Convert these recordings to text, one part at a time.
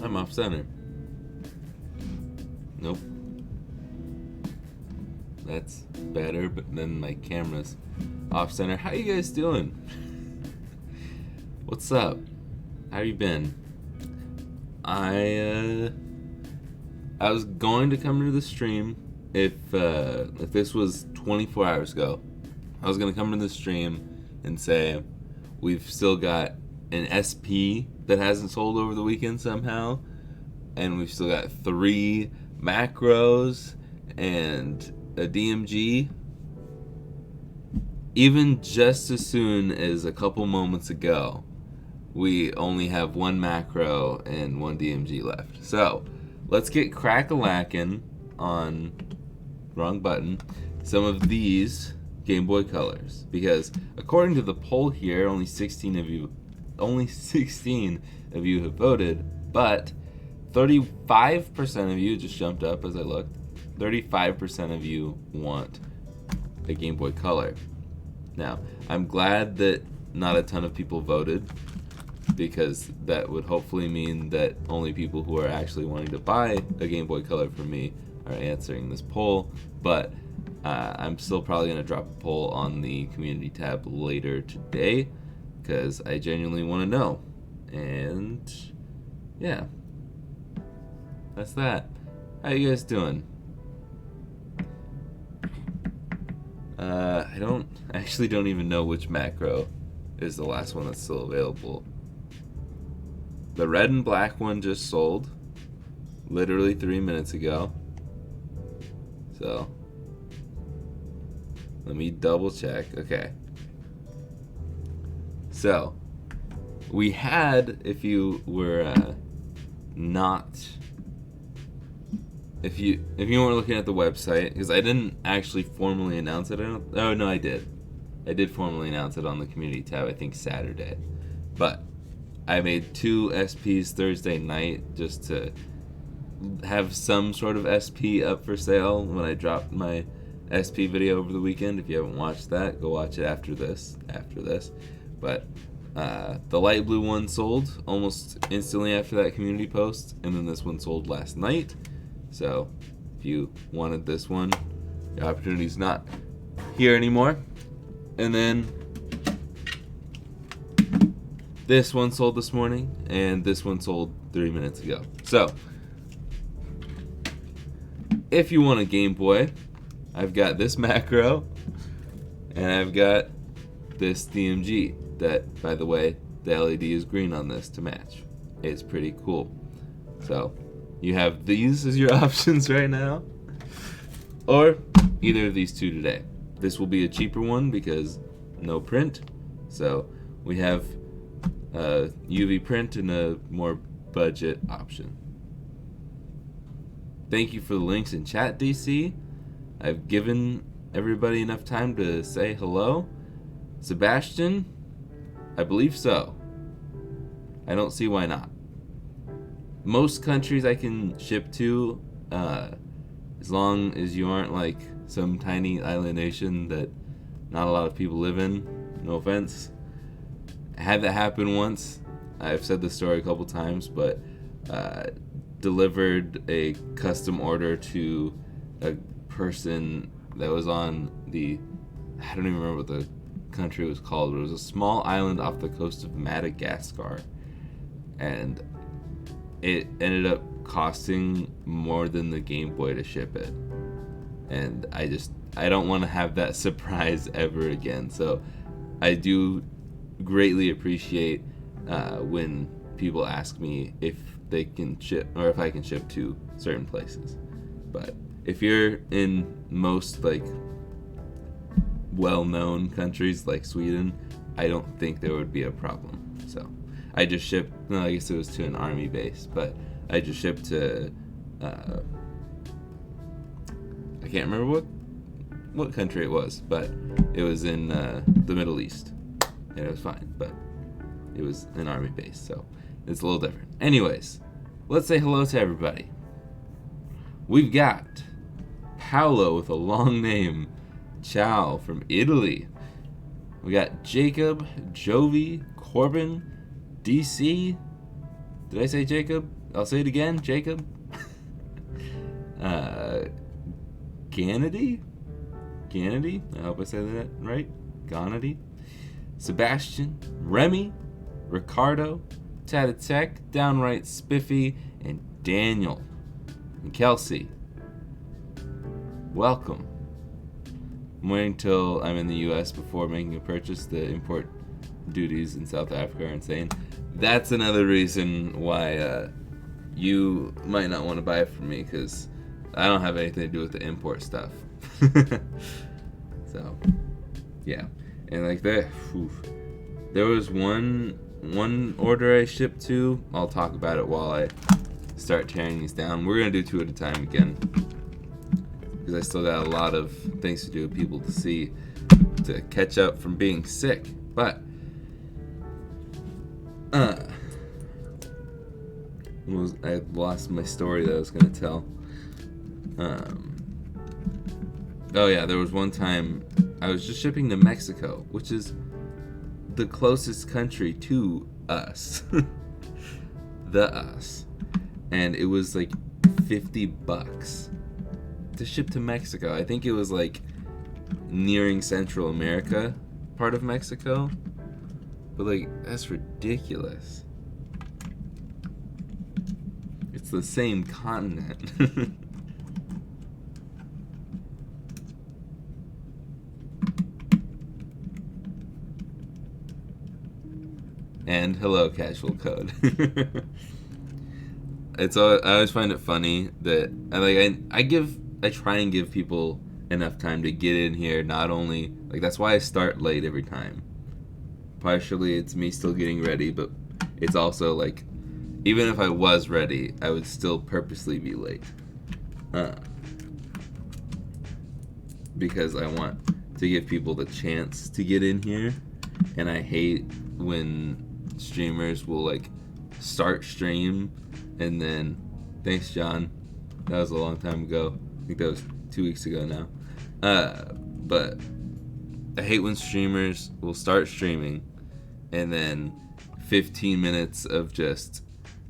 I'm off center. Nope. That's better, but then my camera's off center. How you guys doing? What's up? How you been? I was going to come to the stream if this was 24 hours ago. I was gonna come to the stream and say we've still got an SP that hasn't sold over the weekend somehow, and we've still got 3 macros and a DMG. Even just as soon as a couple moments ago, we only have 1 macro and 1 DMG left. So let's get crack-a-lackin' on, wrong button, some of these Game Boy Colors, because according to the poll here, only 16 of you have voted, but 35% of you just jumped up as I looked. 35% of you want a Game Boy Color. Now, I'm glad that not a ton of people voted, because that would hopefully mean that only people who are actually wanting to buy a Game Boy Color from me are answering this poll, but I'm still probably going to drop a poll on the community tab later today, because I genuinely want to know. And yeah, that's that. How you guys doing? I don't even know which macro is the last one that's still available. The red and black one just sold literally 3 minutes ago. So let me double check. Okay. So we had, if you were not, if you weren't looking at the website, because I didn't actually formally announce it. Oh no, I did. I did formally announce it on the community tab, I think Saturday. But I made 2 SPs Thursday night just to have some sort of SP up for sale when I dropped my SP video over the weekend. If you haven't watched that, go watch it after this. But the light blue one sold almost instantly after that community post, and then this one sold last night. So if you wanted this one, the opportunity's not here anymore. And then this one sold this morning, and this one sold 3 minutes ago. So if you want a Game Boy, I've got this macro, and I've got this DMG that, by the way, the LED is green on this to match. It's pretty cool. So you have these as your options right now, or either of these 2 today. This will be a cheaper one because no print. So we have a UV print and a more budget option. Thank you for the links in chat, DC. I've given everybody enough time to say hello. Sebastian, I believe so. I don't see why not. Most countries I can ship to, as long as you aren't like some tiny island nation that not a lot of people live in. No offense. I had that happen once. I've said this story a couple times, but delivered a custom order to a person that was on the, I don't even remember what the country was called, but it was a small island off the coast of Madagascar, and it ended up costing more than the Game Boy to ship it, and I don't want to have that surprise ever again. So I do greatly appreciate when people ask me if they can ship, or if I can ship to certain places. But if you're in most like well-known countries like Sweden, I don't think there would be a problem. So I just shipped, no, I guess it was to an army base, but I just shipped to I can't remember what country it was, but it was in the Middle East, and it was fine, but it was an army base, so it's a little different. Anyways, let's say hello to everybody. We've got Paolo with a long name, Ciao from Italy. We got Jacob, Jovi, Corbin, DC. Did I say Jacob? I'll say it again, Jacob. Gannady? I hope I said that right. Gannady. Sebastian, Remy, Ricardo, Tatatek, Downright Spiffy, and Daniel. And Kelsey. Welcome. I'm waiting till I'm in the US before making a purchase. The import duties in South Africa are insane. That's another reason why you might not want to buy it from me, because I don't have anything to do with the import stuff. So, yeah. And like that, there was one order I shipped to. I'll talk about it while I start tearing these down. We're going to do 2 at a time again, because I still got a lot of things to do, people to see, to catch up from being sick. But I lost my story that I was going to tell. Oh yeah, there was one time I was just shipping to Mexico, which is the closest country to us. And it was like $50 to ship to Mexico. I think it was like nearing Central America, part of Mexico. But like, that's ridiculous. It's the same continent. And hello, Casual Code. I always find it funny that I try and give people enough time to get in here. Not only like, that's why I start late every time. Partially it's me still getting ready, but it's also like, even if I was ready, I would still purposely be late. Because I want to give people the chance to get in here, and I hate when streamers will like start stream and then, thanks John, that was a long time ago, I think that was 2 weeks ago now, but I hate when streamers will start streaming and then 15 minutes of just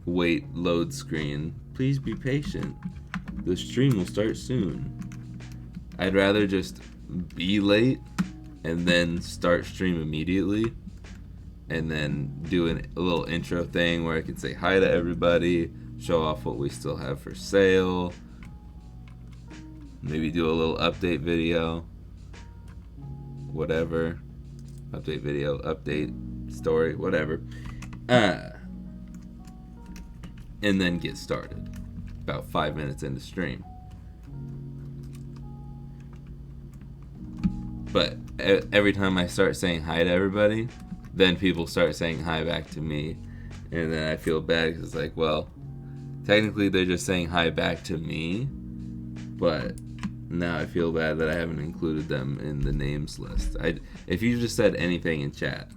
wait, load screen, please be patient, the stream will start soon. I'd rather just be late and then start stream immediately, and then do a little intro thing where I can say hi to everybody, show off what we still have for sale, maybe do a little update video, whatever, update video, update story, whatever, and then get started about 5 minutes into stream. But every time I start saying hi to everybody, then people start saying hi back to me, and then I feel bad because it's like, well, technically they're just saying hi back to me, but now I feel bad that I haven't included them in the names list. If you just said anything in chat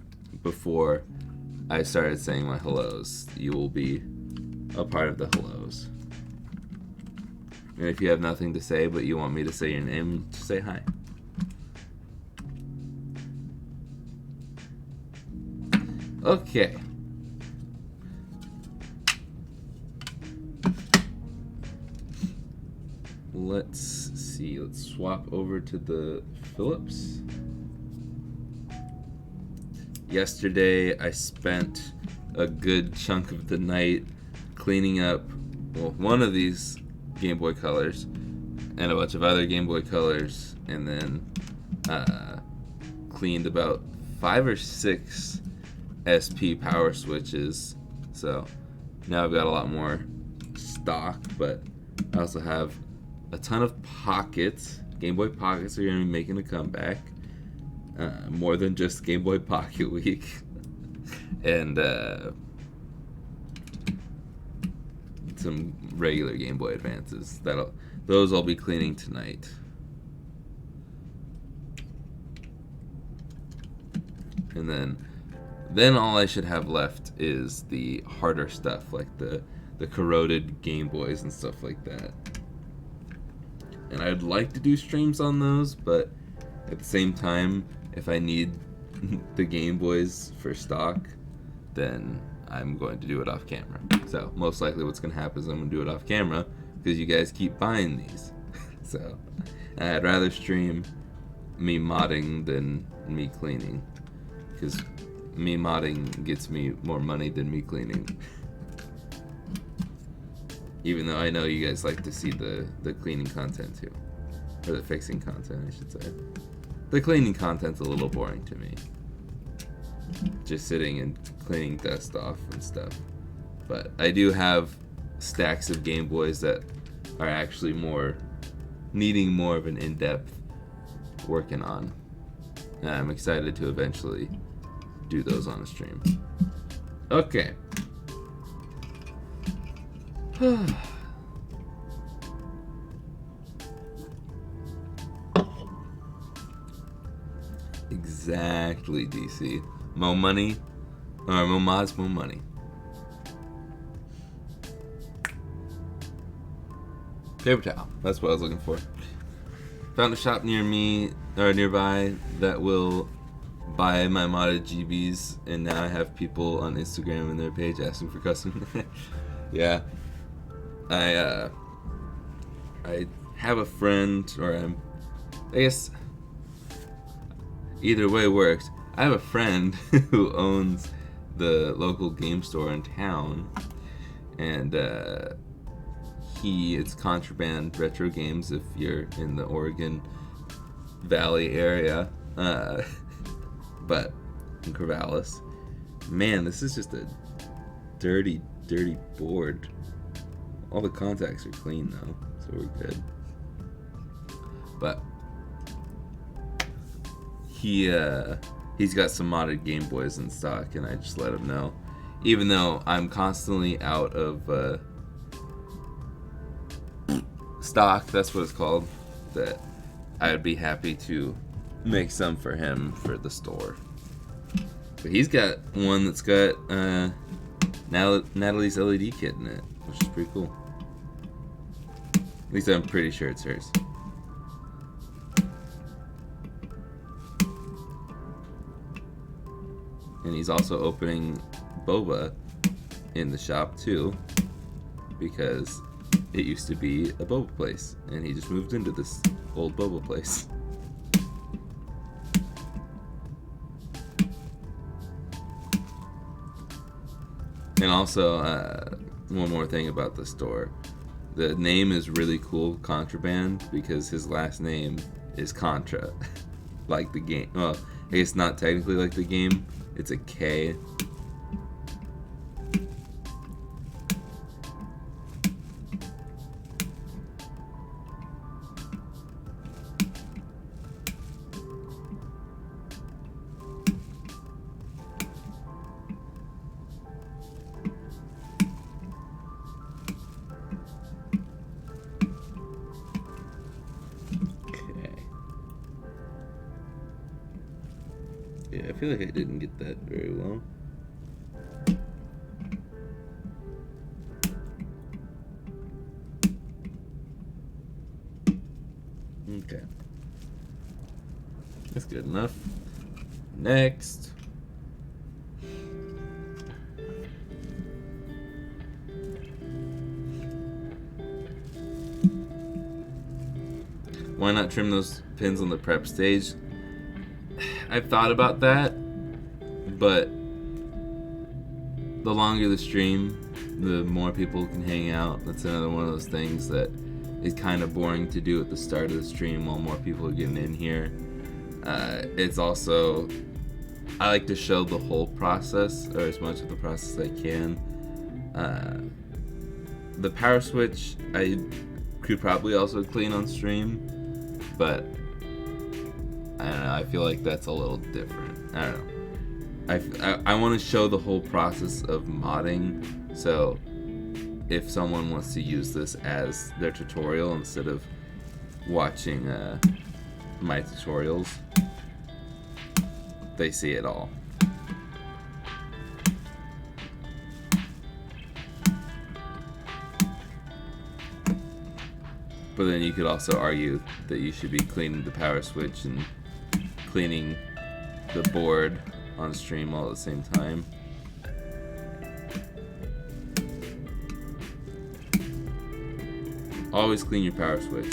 before I started saying my hellos, you will be a part of the hellos. And if you have nothing to say but you want me to say your name, just say hi. Okay. Let's see. Let's swap over to the Philips. Yesterday, I spent a good chunk of the night cleaning up, well, one of these Game Boy Colors and a bunch of other Game Boy Colors, and then cleaned about 5 or 6 SP power switches. So now I've got a lot more stock, but I also have a ton of pockets. Game Boy Pockets are going to be making a comeback. More than just Game Boy Pocket Week. And some regular Game Boy Advances. Those I'll be cleaning tonight. And then all I should have left is the harder stuff, like the corroded Game Boys and stuff like that. And I'd like to do streams on those, but at the same time, if I need the Game Boys for stock, then I'm going to do it off camera. So most likely what's going to happen is I'm going to do it off camera because you guys keep buying these. So I'd rather stream me modding than me cleaning, because me modding gets me more money than me cleaning. Even though I know you guys like to see the cleaning content too. Or the fixing content, I should say. The cleaning content's a little boring to me. Just sitting and cleaning dust off and stuff. But I do have stacks of Game Boys that are actually needing more of an in-depth working on. And I'm excited to eventually do those on a stream. Okay. Exactly, DC. Mo money, or mo mods, mo money. Paper towel. That's what I was looking for. Found a shop near me, or nearby, that will buy my modded GBs, and now I have people on Instagram and their page asking for custom. Yeah. I have a friend, or I guess either way works. I have a friend who owns the local game store in town, and it's Contraband Retro Games if you're in the Oregon Valley area, but in Corvallis. Man, this is just a dirty board. All the contacts are clean though, so we're good. But he's got some modded Game Boys in stock, and I just let him know. Even though I'm constantly out of stock, that's what it's called, that I'd be happy to make some for him for the store. But he's got one that's got Natalie's LED kit in it, which is pretty cool. At least I'm pretty sure it's hers. And he's also opening boba in the shop too, because it used to be a boba place, and he just moved into this old boba place. And also, one more thing about the store. The name is really cool, Contraband, because his last name is Contra. Like the game. Well, I guess not technically like the game. It's a K. Yeah, I feel like I didn't get that very well. Okay. That's good enough. Next. Why not trim those pins on the prep stage? I've thought about that, but the longer the stream, the more people can hang out. That's another one of those things that is kind of boring to do at the start of the stream while more people are getting in here. It's also, I like to show the whole process, or as much of the process as I can. The power switch, I could probably also clean on stream, but I don't know, I feel like that's a little different. I don't know. I want to show the whole process of modding, so if someone wants to use this as their tutorial instead of watching my tutorials, they see it all. But then you could also argue that you should be cleaning the power switch and cleaning the board on stream all at the same time. always clean your power switch.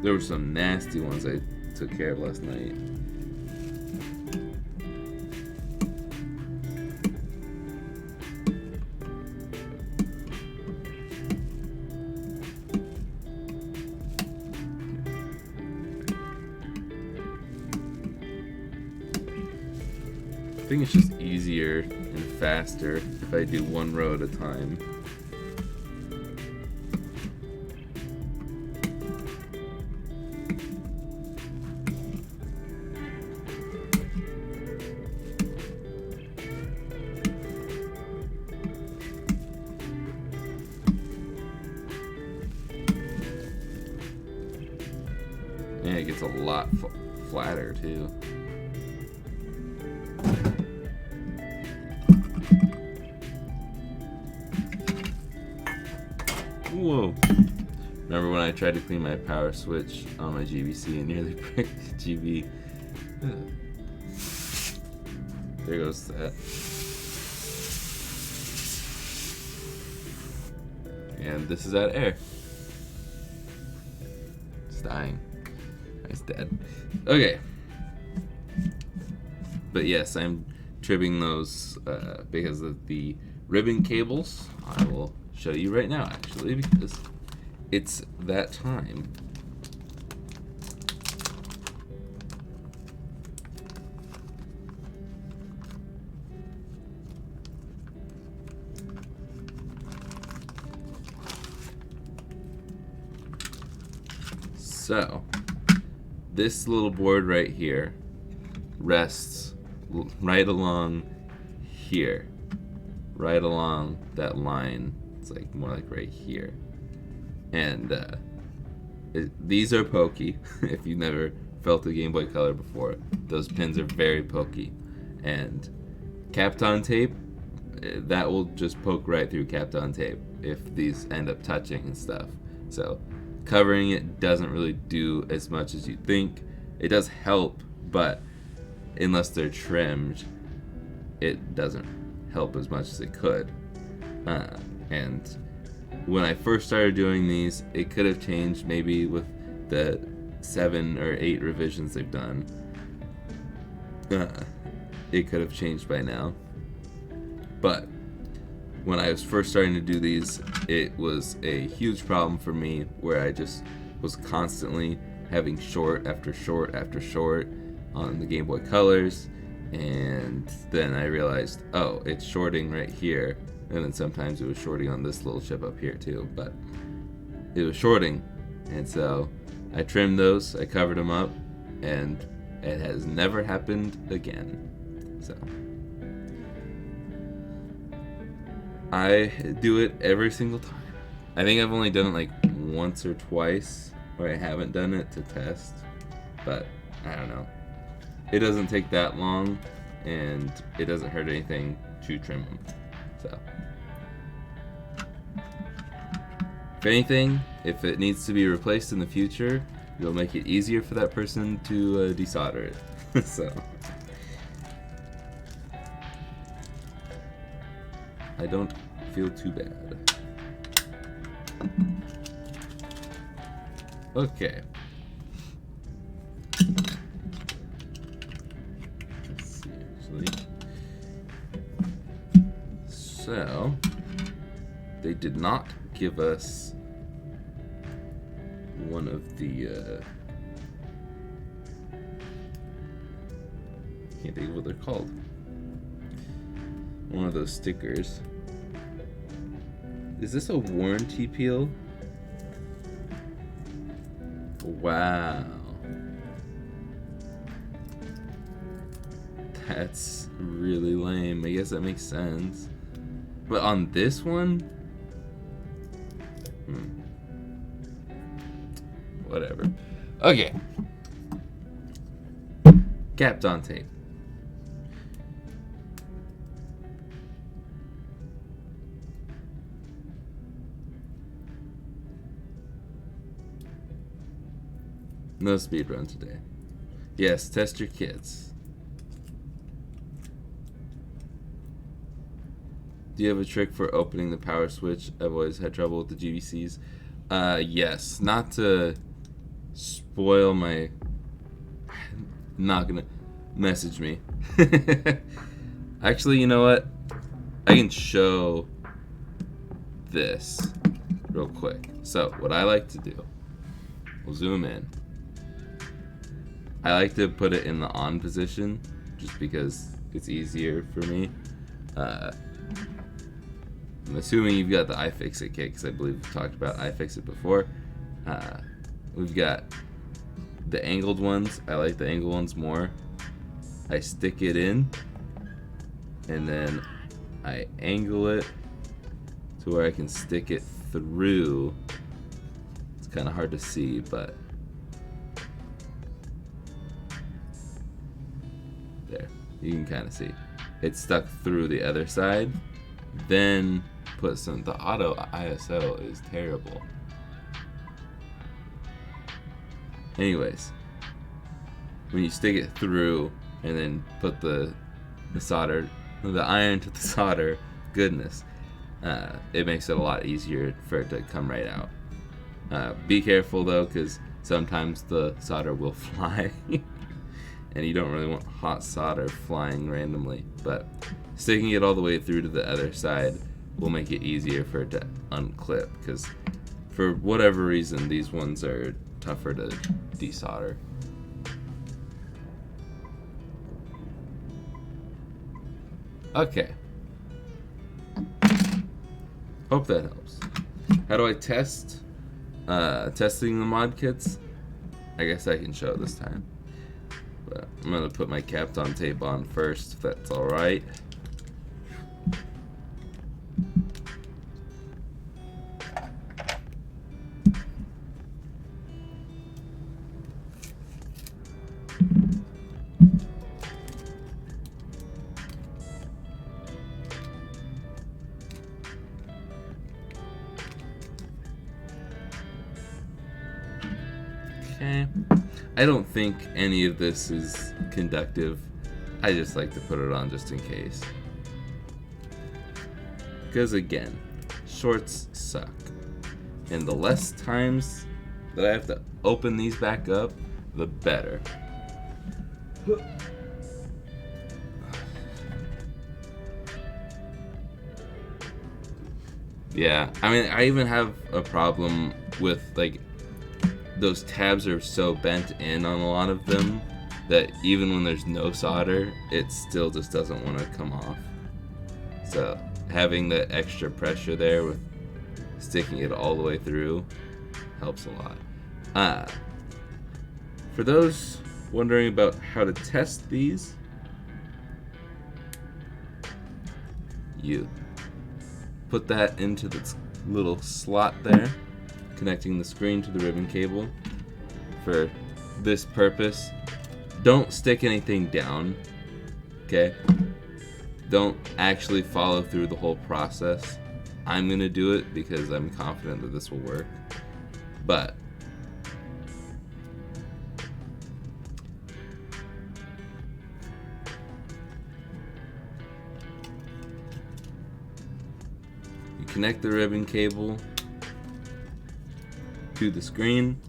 There were some nasty ones I took care of last night. I think it's just easier and faster if I do one row at a time. And it gets a lot flatter too. Whoa. Remember when I tried to clean my power switch on my GBC and nearly bricked GB? There goes that. And this is out of air. It's dying. It's dead. Okay. But yes, I'm trimming those because of the ribbon cables. I will show you right now, actually, because it's that time. So, this little board right here rests right along here, right along that line. It's like more like right here, and these are pokey. If you've never felt a Game Boy Color before, those pins are very pokey, and Kapton tape, that will just poke right through Kapton tape if these end up touching and stuff. So covering it doesn't really do as much as you think. It does help, but unless they're trimmed, it doesn't help as much as it could. And when I first started doing these, it could have changed maybe with the 7 or 8 revisions they've done. It could have changed by now. But when I was first starting to do these, it was a huge problem for me where I just was constantly having short after short after short on the Game Boy Colors. And then I realized, oh, it's shorting right here. And then sometimes it was shorting on this little chip up here too, but it was shorting. And so I trimmed those, I covered them up, and it has never happened again. So I do it every single time. I think I've only done it like once or twice where I haven't done it to test, but I don't know. It doesn't take that long, and it doesn't hurt anything to trim them. So, if anything, if it needs to be replaced in the future, you'll make it easier for that person to desolder it. So, I don't feel too bad. Okay. Let's see, actually. So, they did not give us one of the, can't think of what they're called. One of those stickers. Is this a warranty peel? Wow. That's really lame. I guess that makes sense. But on this one? Whatever. Okay. Kapton tape. No speedrun today. Yes, test your kits. Do you have a trick for opening the power switch? I've always had trouble with the GBCs. Yes. Not to spoil my... Not gonna message me. Actually, you know what? I can show this real quick. So, what I like to do, we'll zoom in. I like to put it in the on position just because it's easier for me. I'm assuming you've got the iFixit kit because I believe we've talked about iFixit before. We've got the angled ones. I like the angled ones more. I stick it in and then I angle it to where I can stick it through. It's kind of hard to see, but there, you can kind of see. It's stuck through the other side. Then put some, the auto ISO is terrible. Anyways, when you stick it through and then put the solder, the iron to the solder, goodness, it makes it a lot easier for it to come right out. Be careful though, because sometimes the solder will fly and you don't really want hot solder flying randomly, but sticking it all the way through to the other side will make it easier for it to unclip, because for whatever reason these ones are tougher to desolder. Okay. Hope that helps. How do I test? Testing the mod kits? I guess I can show this time. But I'm gonna put my Kapton tape on first, if that's alright. Okay. I don't think any of this is conductive. I just like to put it on just in case. Because again, shorts suck. And the less times that I have to open these back up, the better. Yeah, I mean, I even have a problem with, like, those tabs are so bent in on a lot of them that even when there's no solder, it still just doesn't want to come off. So having the extra pressure there with sticking it all the way through helps a lot. For those wondering about how to test these, you put that into the little slot there, connecting the screen to the ribbon cable. For this purpose, don't stick anything down, okay? Don't actually follow through the whole process. I'm gonna do it because I'm confident that this will work, but you connect the ribbon cable to the screen.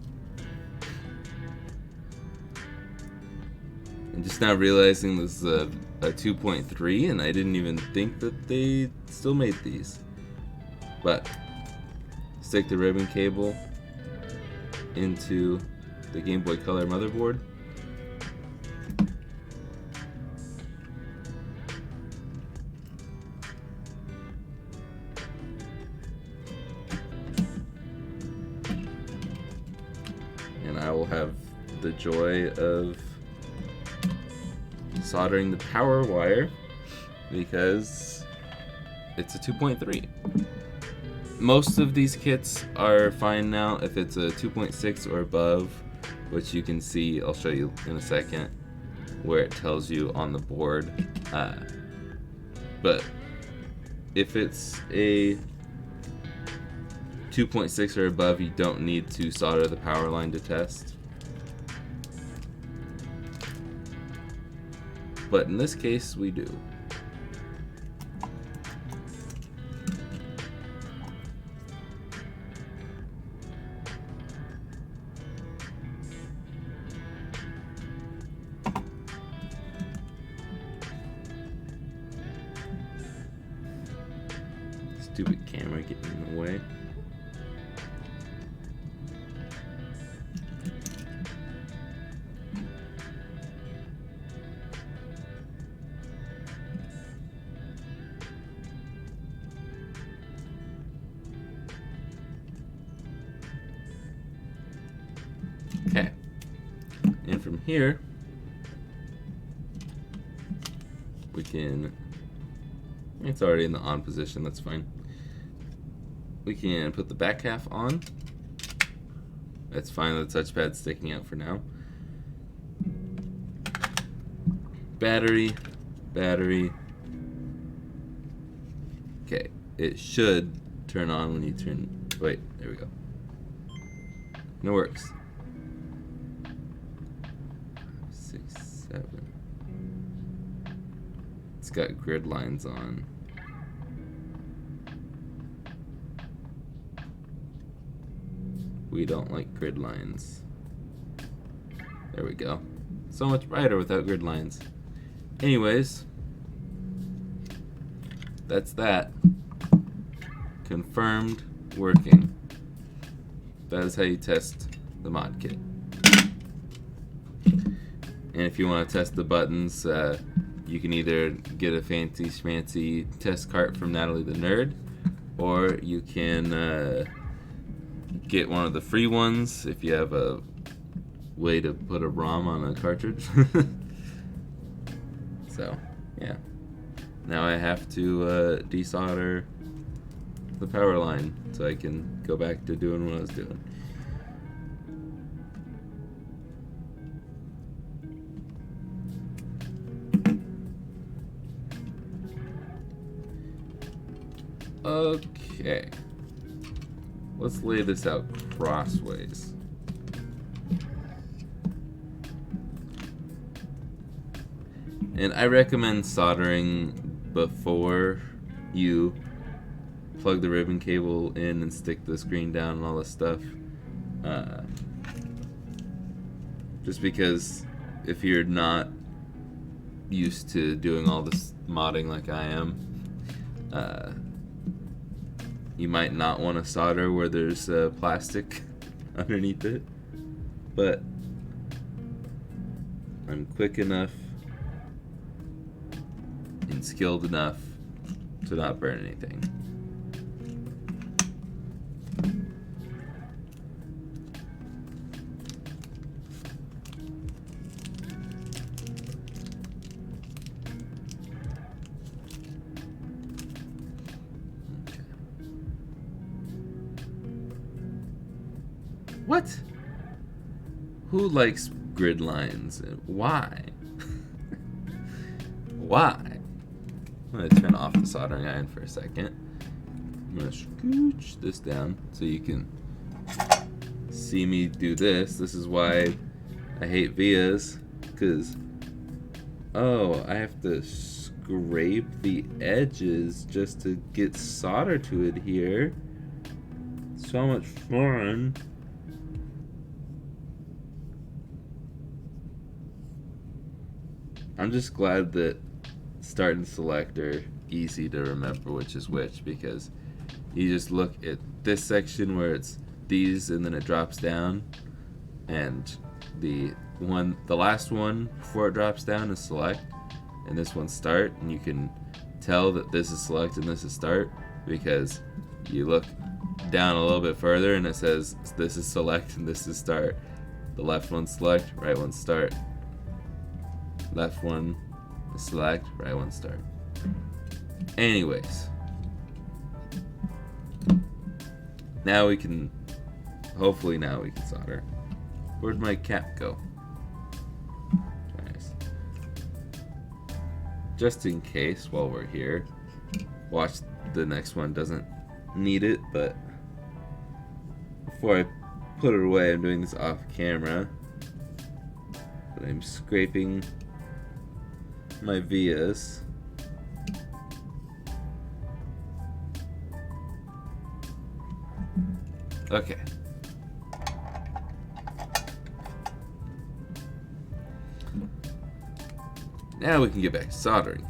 And just now realizing this is a 2.3 and I didn't even think that they still made these. But stick the ribbon cable into the Game Boy Color motherboard. And I will have the joy of soldering the power wire because it's a 2.3. Most of these kits are fine now if it's a 2.6 or above, which you can see, I'll show you in a second, where it tells you on the board. But if it's a 2.6 or above, you don't need to solder the power line to test. But in this case, we do. Stupid camera getting in the way. Okay. And from here, we can, it's already in the on position, that's fine. We can put the back half on. That's fine, the touchpad's sticking out for now. Battery. Okay, it should turn on when you turn, wait, there we go. And it works. 6, 7. It's got grid lines on. We don't like grid lines. There we go. So much brighter without grid lines. Anyways, that's that. Confirmed working. That is how you test the mod kit. And if you want to test the buttons, you can either get a fancy schmancy test cart from Natalie the Nerd, or you can get one of the free ones if you have a way to put a ROM on a cartridge. So, yeah. Now I have to desolder the power line so I can go back to doing what I was doing. Okay. Let's lay this out crossways. And I recommend soldering before you plug the ribbon cable in and stick the screen down and all this stuff. Just because if you're not used to doing all this modding like I am, you might not want to solder where there's plastic underneath it. But I'm quick enough and skilled enough to not burn anything. What? Who likes grid lines? Why? Why? I'm going to turn off the soldering iron for a second. I'm going to scooch this down so you can see me do this. This is why I hate vias, because, oh, I have to scrape the edges just to get solder to adhere. So much fun. I'm just glad that start and select are easy to remember which is which, because you just look at this section where it's these and then it drops down, and the last one before it drops down is select, and this one's start, and you can tell that this is select and this is start because you look down a little bit further and it says this is select and this is start. The left one's select, right one's start. Left one is select, right one start. Anyways, now we can, hopefully now we can solder. Where'd my cap go? Nice. Just in case while we're here, watch the next one doesn't need it, but before I put it away, I'm doing this off camera. But I'm scraping my vias. Okay. Now we can get back to soldering.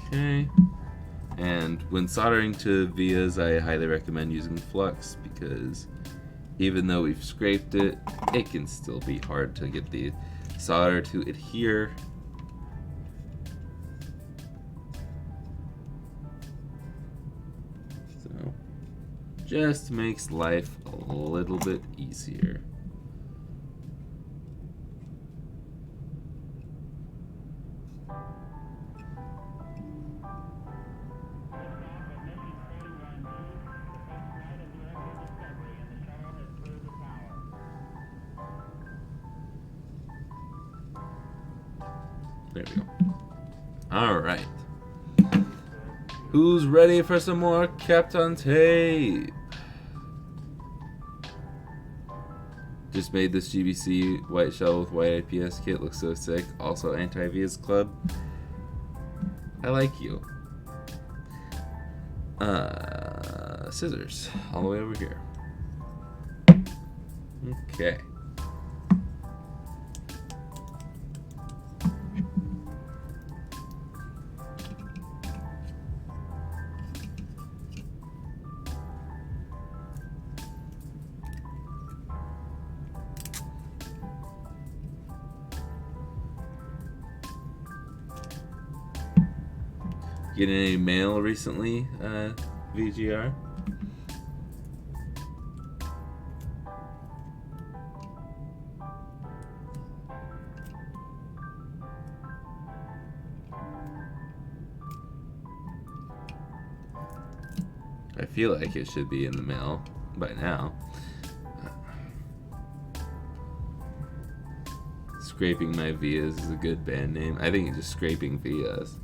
Okay. And when soldering to vias, I highly recommend using flux because even though we've scraped it, it can still be hard to get the solder to adhere. So, just makes life a little bit easier. There we go. Alright. Who's ready for some more Kept on Tape? Just made this GBC white shell with white IPS kit. Looks so sick. Also anti-Vias Club. I like you. Scissors. All the way over here. Okay. Getting any mail recently, VGR? I feel like it should be in the mail by now. Scraping My Vias is a good band name. I think it's just Scraping Vias.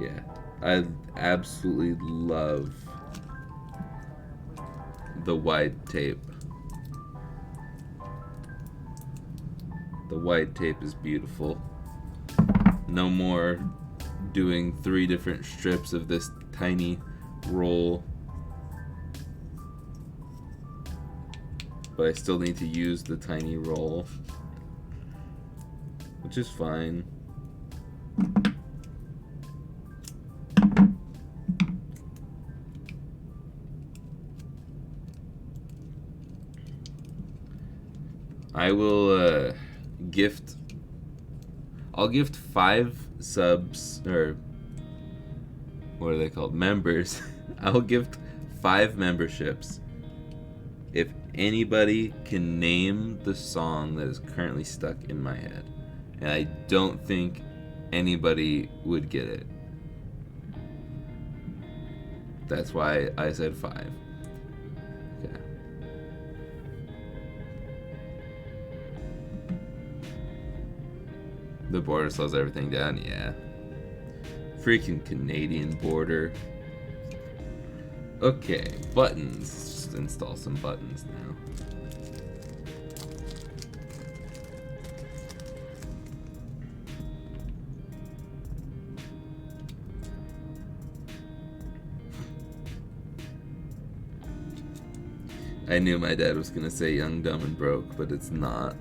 Yeah, I absolutely love the wide tape. The wide tape is beautiful. No more doing 3 different strips of this tiny roll. But I still need to use the tiny roll, which is fine. I will I'll gift 5 subs, or what are they called? Members. I'll gift 5 memberships if anybody can name the song that is currently stuck in my head. And I don't think anybody would get it. That's why I said 5. Okay. The border slows everything down, yeah. Freaking Canadian border. Okay, buttons. Let's just install some buttons now. I knew my dad was gonna say Young, Dumb, and Broke, but it's not.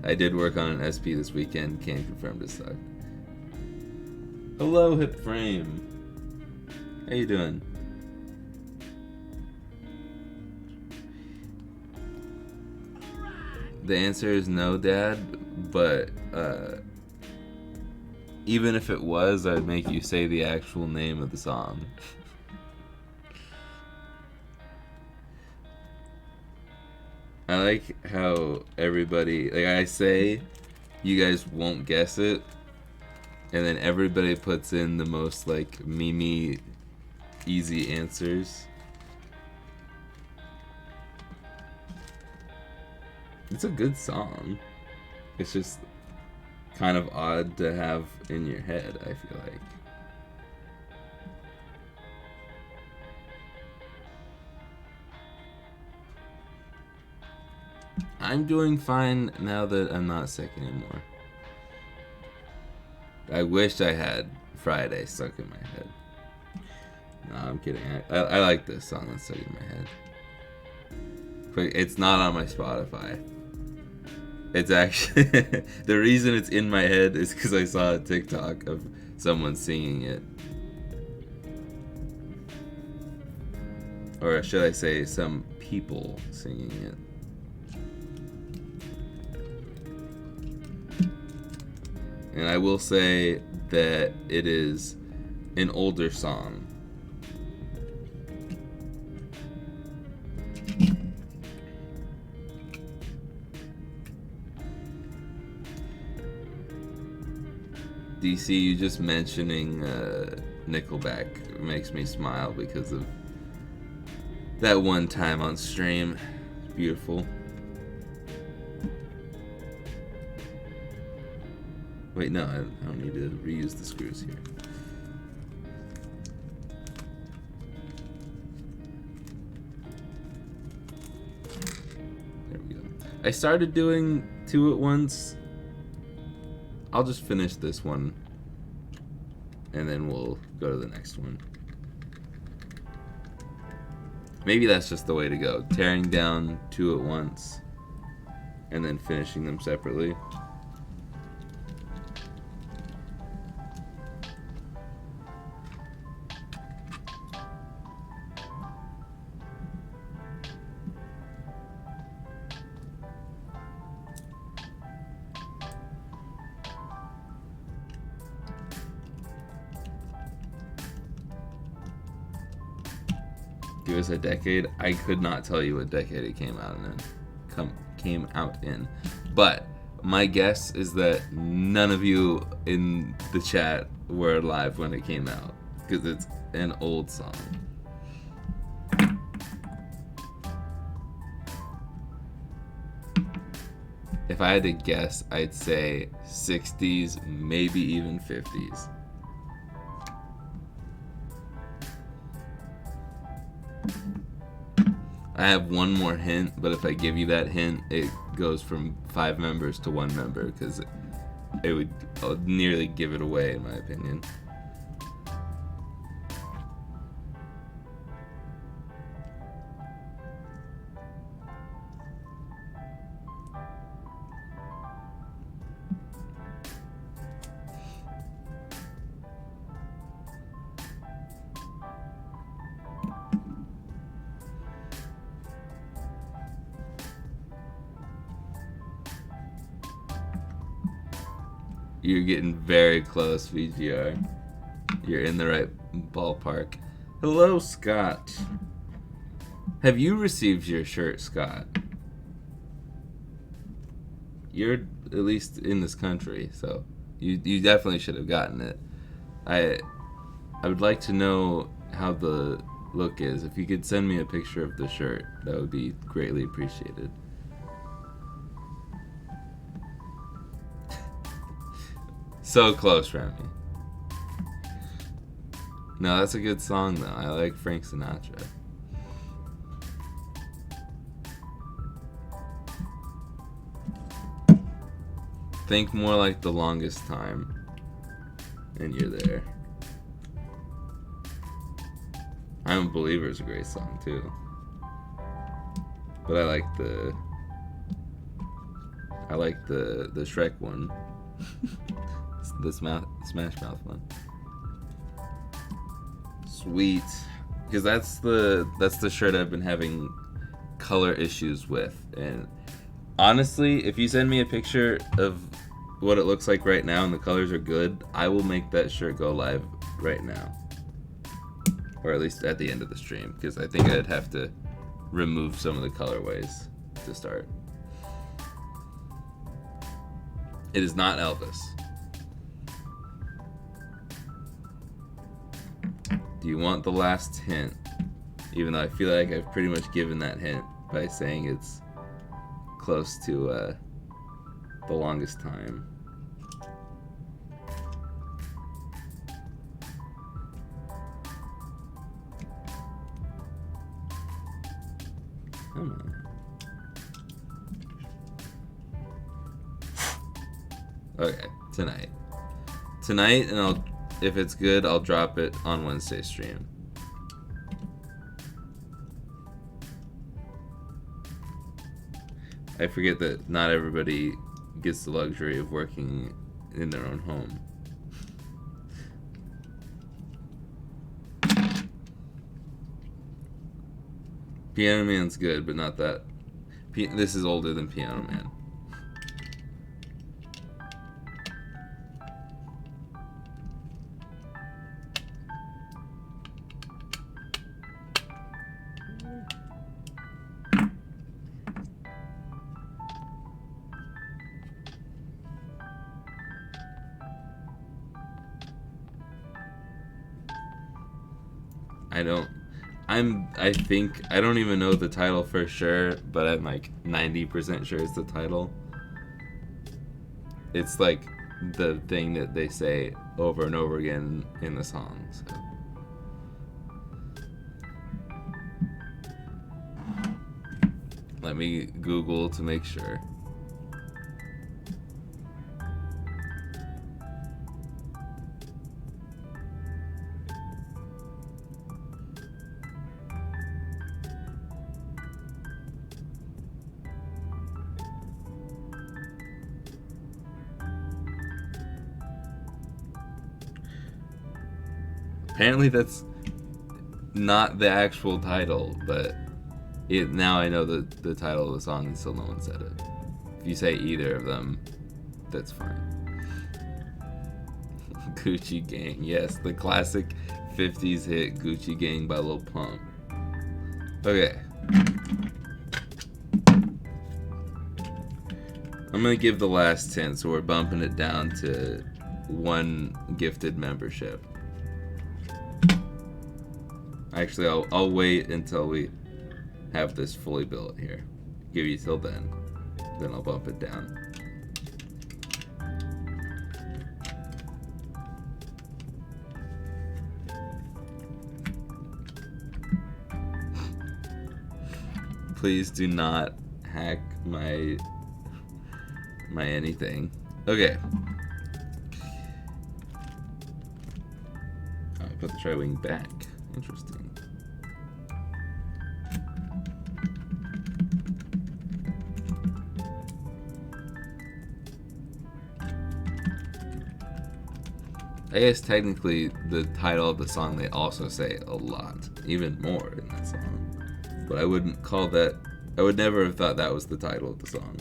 I did work on an SP this weekend. Can't confirm this sucked. Hello, Hip Frame. How you doing? The answer is no, Dad, but even if it was, I'd make you say the actual name of the song. I like how everybody, like I say, you guys won't guess it, and then everybody puts in the most like memey, easy answers. It's a good song. It's just kind of odd to have in your head, I feel like. I'm doing fine now that I'm not sick anymore. I wish I had Friday stuck in my head. No, I'm kidding. I like this song that's stuck in my head. But it's not on my Spotify. It's actually... the reason it's in my head is because I saw a TikTok of someone singing it. Or should I say some people singing it. And I will say that it is an older song. DC, you just mentioning Nickelback makes me smile because of that one time on stream. It's beautiful. Wait, no, I don't need to reuse the screws here. There we go. I started doing 2 at once. I'll just finish this one, and then we'll go to the next one. Maybe that's just the way to go. Tearing down 2 at once, and then finishing them separately. Give us a decade. I could not tell you what decade it came out in. But my guess is that none of you in the chat were alive when it came out, because it's an old song. If I had to guess, I'd say 60s, maybe even 50s. I have one more hint, but if I give you that hint, it goes from 5 members to 1 member, because it would nearly give it away, in my opinion. You're getting very close, VGR. You're in the right ballpark. Hello, Scott. Have you received your shirt, Scott? You're at least in this country, so you definitely should have gotten it. I would like to know how the look is. If you could send me a picture of the shirt, that would be greatly appreciated. So close, Remy. No, that's a good song, though. I like Frank Sinatra. Think more like The Longest Time, and you're there. I'm a Believer is a great song, too. But I like the Shrek one. The Smash Mouth one. Sweet. Because that's the shirt I've been having color issues with. And honestly, if you send me a picture of what it looks like right now and the colors are good, I will make that shirt go live right now. Or at least at the end of the stream. Because I think I'd have to remove some of the colorways to start. It is not Elvis. Do you want the last hint? Even though I feel like I've pretty much given that hint by saying it's close to The Longest Time. Come on. Okay, tonight. Tonight, and if it's good, I'll drop it on Wednesday stream. I forget that not everybody gets the luxury of working in their own home. Piano Man's good, but not that. This is older than Piano Man. I don't even know the title for sure, but I'm like 90% sure it's the title. It's like the thing that they say over and over again in the song. So. Let me Google to make sure. Apparently that's not the actual title, but now I know the title of the song and still no one said it. If you say either of them, that's fine. Gucci Gang, yes, the classic 50s hit Gucci Gang by Lil Pump. Okay. I'm gonna give the last 10, so we're bumping it down to 1 gifted membership. Actually, I'll wait until we have this fully built here. Give you till then. Then I'll bump it down. Please do not hack my anything. Okay. I put the tri-wing back. Interesting. I guess technically the title of the song they also say a lot, even more in that song. But I wouldn't call that, I would never have thought that was the title of the song.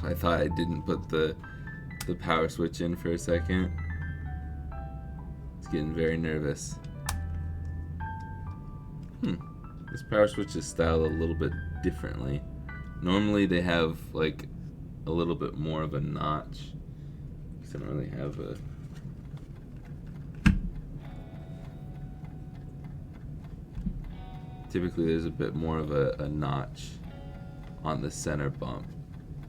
I thought I didn't put the power switch in for a second. It's getting very nervous. This power switch is styled a little bit differently. Normally they have like a little bit more of a notch. I don't really have a... Typically there's a bit more of a notch on the center bump.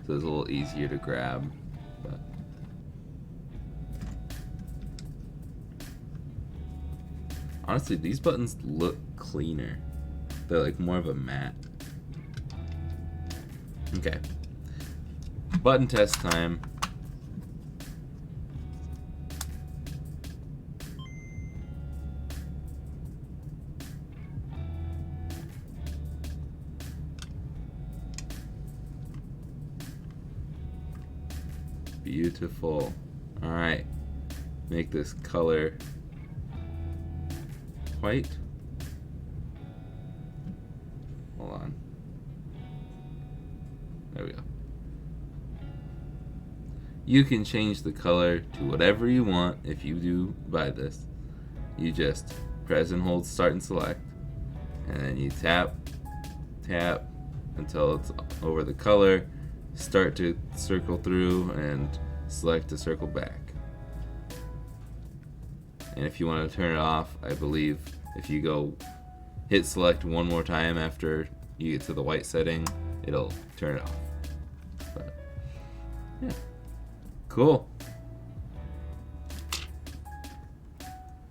So it's a little easier to grab, but honestly, these buttons look cleaner. They're like more of a matte. Okay. Button test time. Beautiful. All right. Make this color white. Hold on. There we go. You can change the color to whatever you want if you do buy this. You just press and hold start and select, and then you tap tap until it's over the color, start to circle through, and select to circle back. And if you want to turn it off, I believe if you go hit select one more time after you get to the white setting, it'll turn it off. But yeah, cool.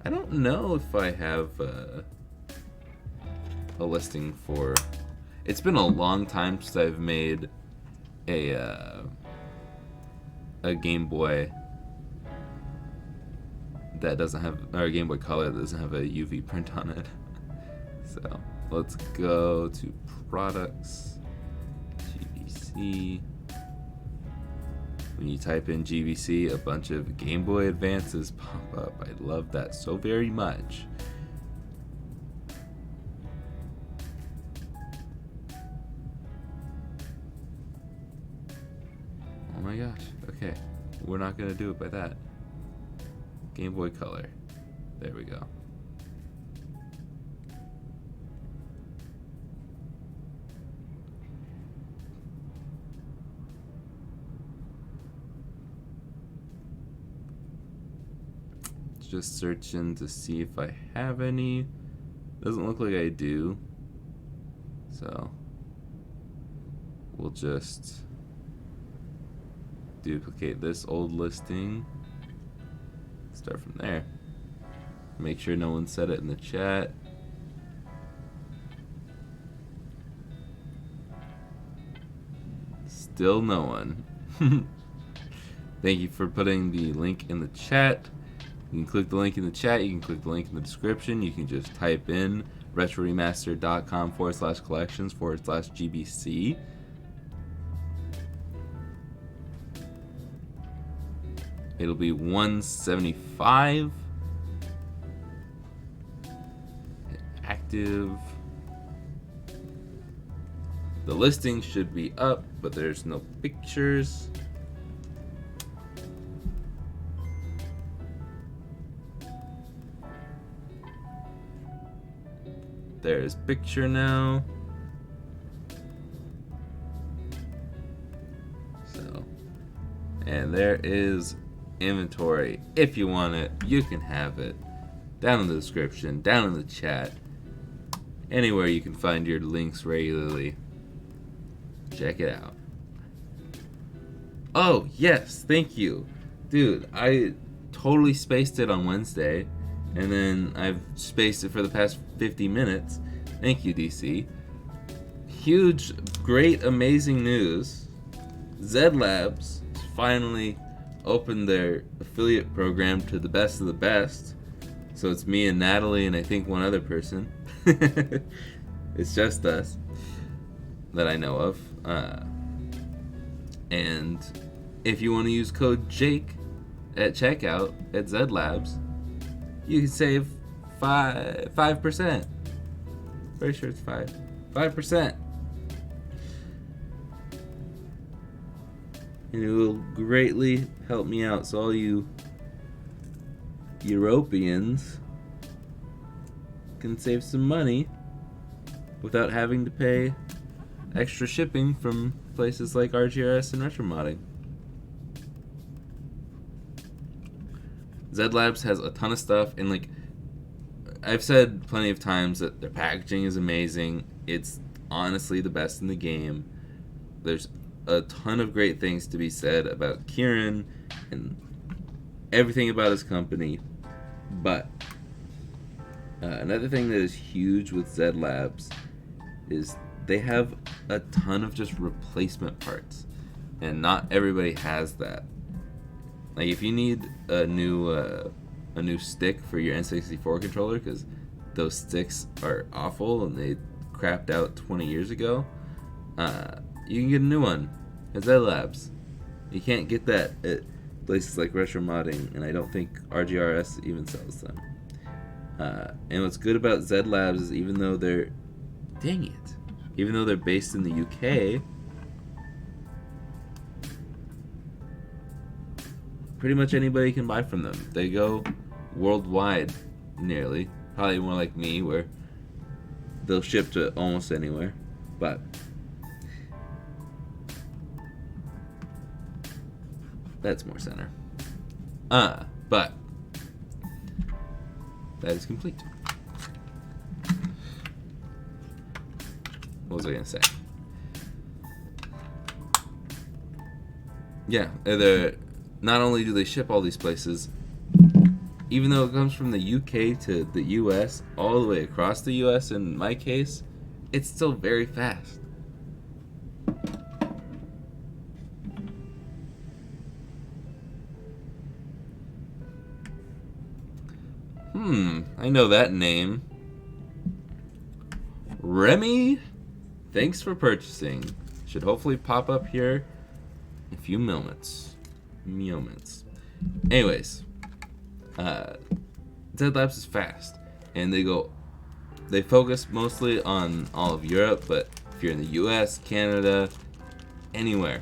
I don't know if I have a listing for. It's been a long time since I've made a Game Boy that doesn't have, or a Game Boy Color that doesn't have a UV print on it. So let's go to products, GBC. When you type in GBC, a bunch of Game Boy Advances pop up. I love that so very much. Oh my gosh, okay. We're not gonna do it by that. Game Boy Color. There we go. Just searching to see if I have any. Doesn't look like I do. So we'll just duplicate this old listing. Start from there. Make sure no one said it in the chat. Still no one. Thank you for putting the link in the chat. You can click the link in the chat. You can click the link in the description. You can just type in retroremaster.com/collections/GBC. It'll be $175. Active. The listing should be up, but there's no pictures. There's picture now. So, and there is inventory. If you want it, you can have it. Down in the description, down in the chat, anywhere you can find your links regularly. Check it out. Oh, yes, thank you. Dude, I totally spaced it on Wednesday, and then I've spaced it for the past 50 minutes. Thank you, DC. Huge, great, amazing news. Zed Labs finally opened their affiliate program to the best of the best. So it's me and Natalie and I think one other person. It's just us that I know of. And if you want to use code Jake at checkout at Zed Labs, you can save 5%. Pretty sure it's 5%. And it will greatly help me out. So all you Europeans can save some money without having to pay extra shipping from places like RGRS and Retromodding. Zed Labs has a ton of stuff, and like I've said plenty of times that their packaging is amazing. It's honestly the best in the game. There's a ton of great things to be said about Kieran and everything about his company. But another thing that is huge with Zed Labs is they have a ton of just replacement parts, and not everybody has that. Like if you need a new stick for your N64 controller, because those sticks are awful and they crapped out 20 years ago, you can get a new one at Zed Labs. You can't get that at places like Retromodding, and I don't think RGRS even sells them. And what's good about Zed Labs is even though they're based in the UK, pretty much anybody can buy from them. They go worldwide, nearly. Probably more like me, where they'll ship to almost anywhere. But that's more center. But that is complete. What was I gonna say? Yeah, not only do they ship all these places, even though it comes from the UK to the US, all the way across the US in my case, it's still very fast. I know that name. Remy, thanks for purchasing. Should hopefully pop up here in a few moments. Anyways, Dead Labs is fast, and they focus mostly on all of Europe, but if you're in the US, Canada, anywhere,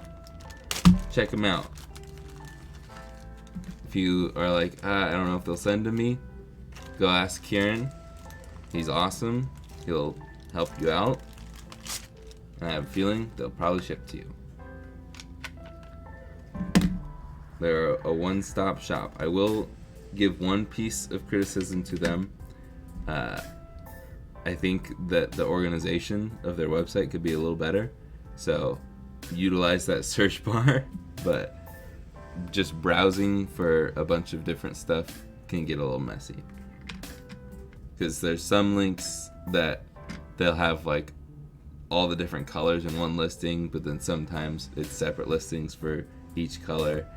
check them out. If you are like, I don't know if they'll send to me, go ask Kieran. He's awesome. He'll help you out. And I have a feeling they'll probably ship to you. They're a one-stop shop. I will give one piece of criticism to them. I think that the organization of their website could be a little better. So utilize that search bar, but just browsing for a bunch of different stuff can get a little messy. Because there's some links that they'll have like all the different colors in one listing, but then sometimes it's separate listings for each color.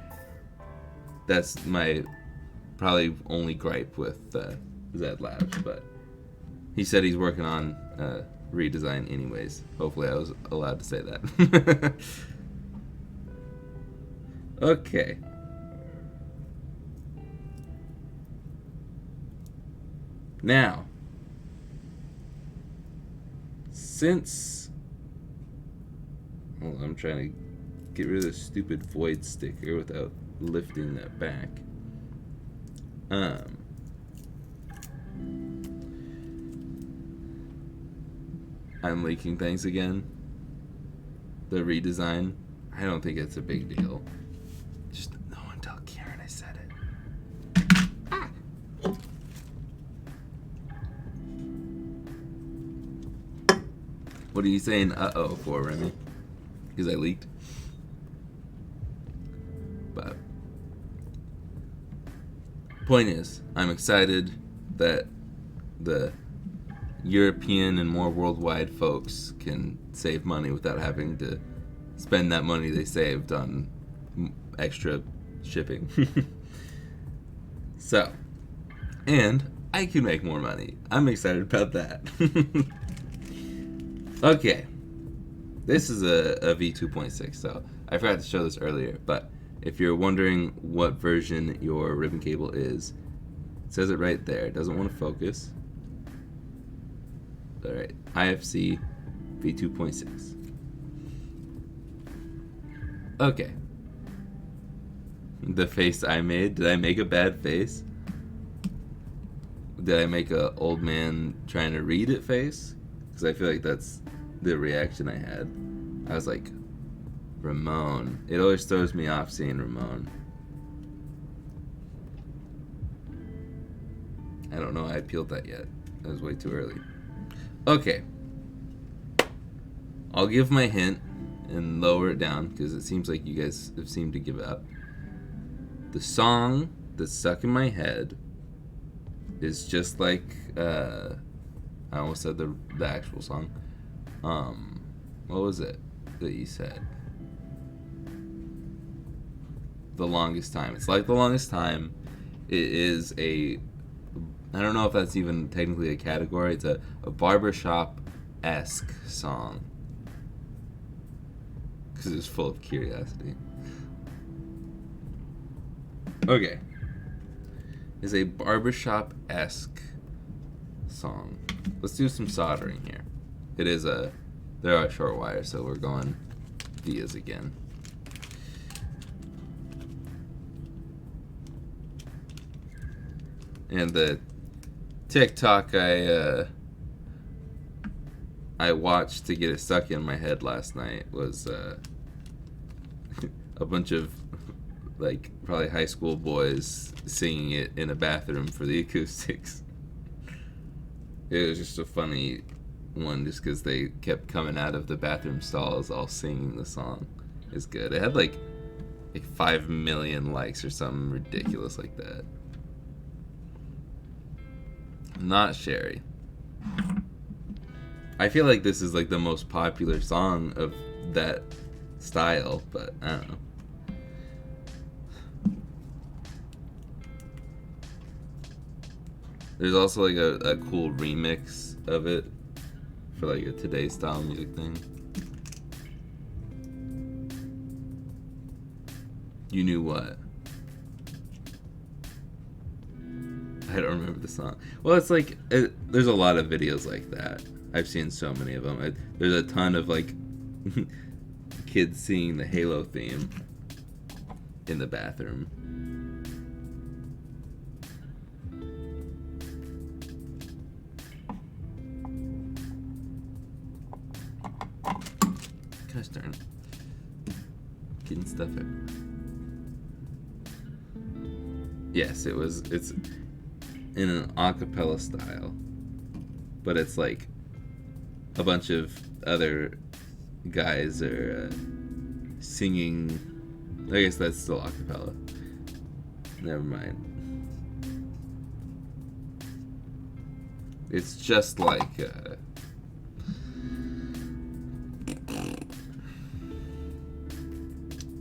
That's my probably only gripe with Zed Labs, but he said he's working on redesign anyways. Hopefully I was allowed to say that. Okay. Now, since... Hold on, I'm trying to get rid of this stupid void sticker without lifting that back. I'm leaking things again. The redesign, I don't think it's a big deal. Just no one tell Karen I said it. Ah. What are you saying uh-oh for, Remy? Because I leaked? But point is, I'm excited that the European and more worldwide folks can save money without having to spend that money they saved on extra shipping. So, and I can make more money. I'm excited about that. Okay, this is a V2.6, so I forgot to show this earlier, but if you're wondering what version your ribbon cable is, it says it right there. It doesn't want to focus. Alright, IFC V2.6. Okay. The face I made, did I make a bad face? Did I make a old man trying to read it face? Because I feel like that's the reaction I had. I was like, Ramon. It always throws me off seeing Ramon. I don't know I peeled that yet. That was way too early. Okay. I'll give my hint and lower it down because it seems like you guys have seemed to give up. The song that's stuck in my head is just like I almost said the actual song. What was it that you said? The Longest Time. It's like The Longest Time. It is a, I don't know if that's even technically a category. It's a barbershop-esque song. Because it's full of curiosity. Okay. It's a barbershop-esque song. Let's do some soldering here. It is there are short wires, so we're going vias again. And the TikTok I I watched to get it stuck in my head last night was a bunch of like probably high school boys singing it in a bathroom for the acoustics. It was just a funny one just because they kept coming out of the bathroom stalls all singing the song. It's good. It had like 5 million likes or something ridiculous like that. Not Sherry. I feel like this is like the most popular song of that style, but I don't know. There's also like a cool remix of it for like a today's style music thing. You Knew What? I don't remember the song. Well, it's like there's a lot of videos like that. I've seen so many of them. There's a ton of like kids singing the Halo theme in the bathroom. Gosh darn it. Getting stuff everywhere. Yes, it's in an a cappella style, but it's like a bunch of other guys are singing. I guess that's still a cappella. Never mind. It's just like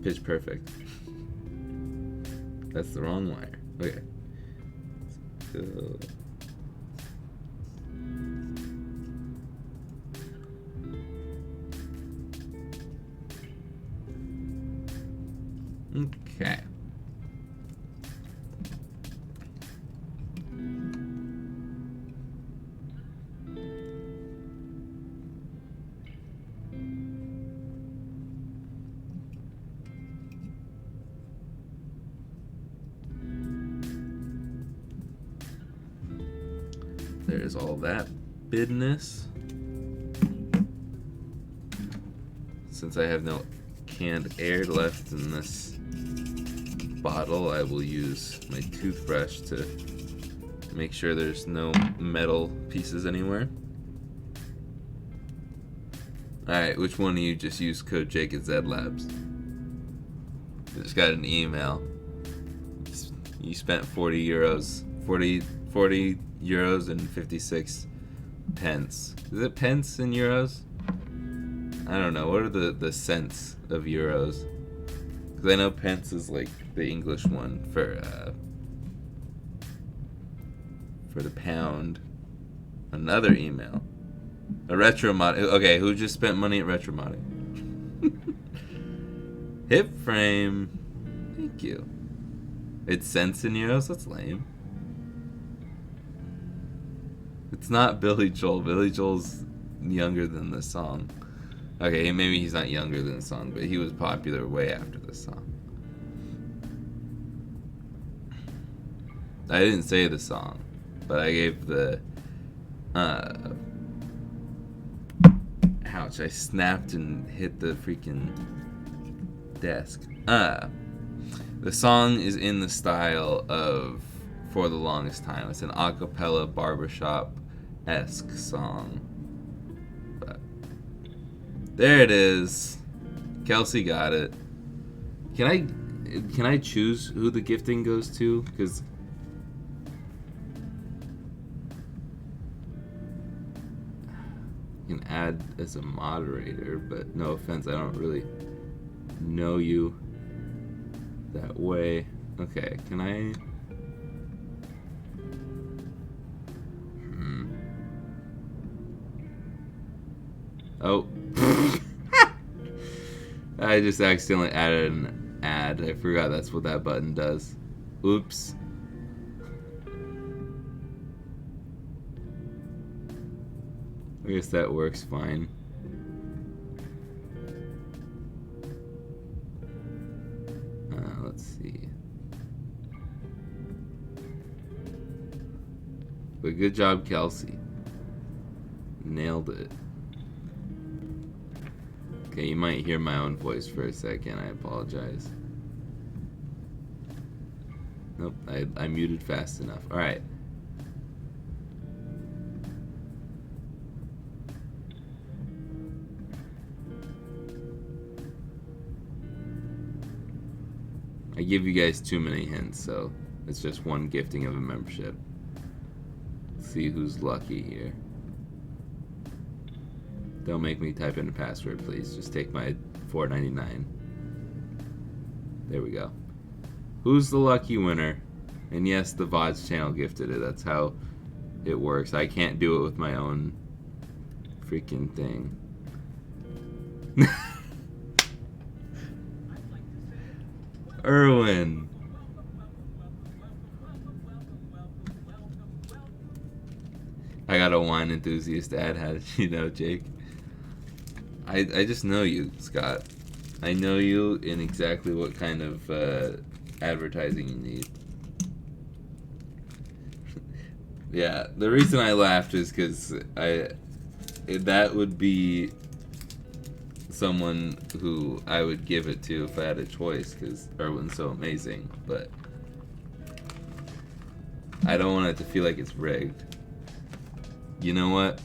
Pitch Perfect. That's the wrong wire. Okay. So. Okay. There's all that business. Since I have no canned air left in this bottle, I will use my toothbrush to make sure there's no metal pieces anywhere. Alright, which one of you just used code Jake at Zed Labs? I just got an email. You spent 40 euros. 40 euros and 56 pence. Is it pence in euros? I don't know. What are the cents of euros? Because I know pence is like the English one for the pound. Another email. A Retromod. Okay, who just spent money at Retromod? Hip frame. Thank you. It's cents in euros? That's lame. It's not Billy Joel. Billy Joel's younger than the song. Okay, maybe he's not younger than the song, but he was popular way after the song. I didn't say the song, but I gave the ouch, I snapped and hit the freaking desk. The song is in the style of For the Longest Time. It's an a cappella barbershop-esque song. But there it is. Kelsey got it. Can I choose who the gifting goes to? Because you can add as a moderator, but no offense, I don't really know you that way. Okay, can I? Oh. I just accidentally added an ad. I forgot that's what that button does. Oops. I guess that works fine. Let's see. But good job, Kelsey. Nailed it. Okay, you might hear my own voice for a second. I apologize. Nope, I muted fast enough. Alright. I give you guys too many hints, so it's just one gifting of a membership. Let's see who's lucky here. Don't make me type in a password, please. Just take my $4.99. There we go. Who's the lucky winner? And yes, the VODs channel gifted it. That's how it works. I can't do it with my own freaking thing. Erwin. I got a wine enthusiast ad. How did you know, Jake? I just know you, Scott. I know you in exactly what kind of advertising you need. Yeah, the reason I laughed is because that would be someone who I would give it to if I had a choice, because Erwin's so amazing, but I don't want it to feel like it's rigged. You know what?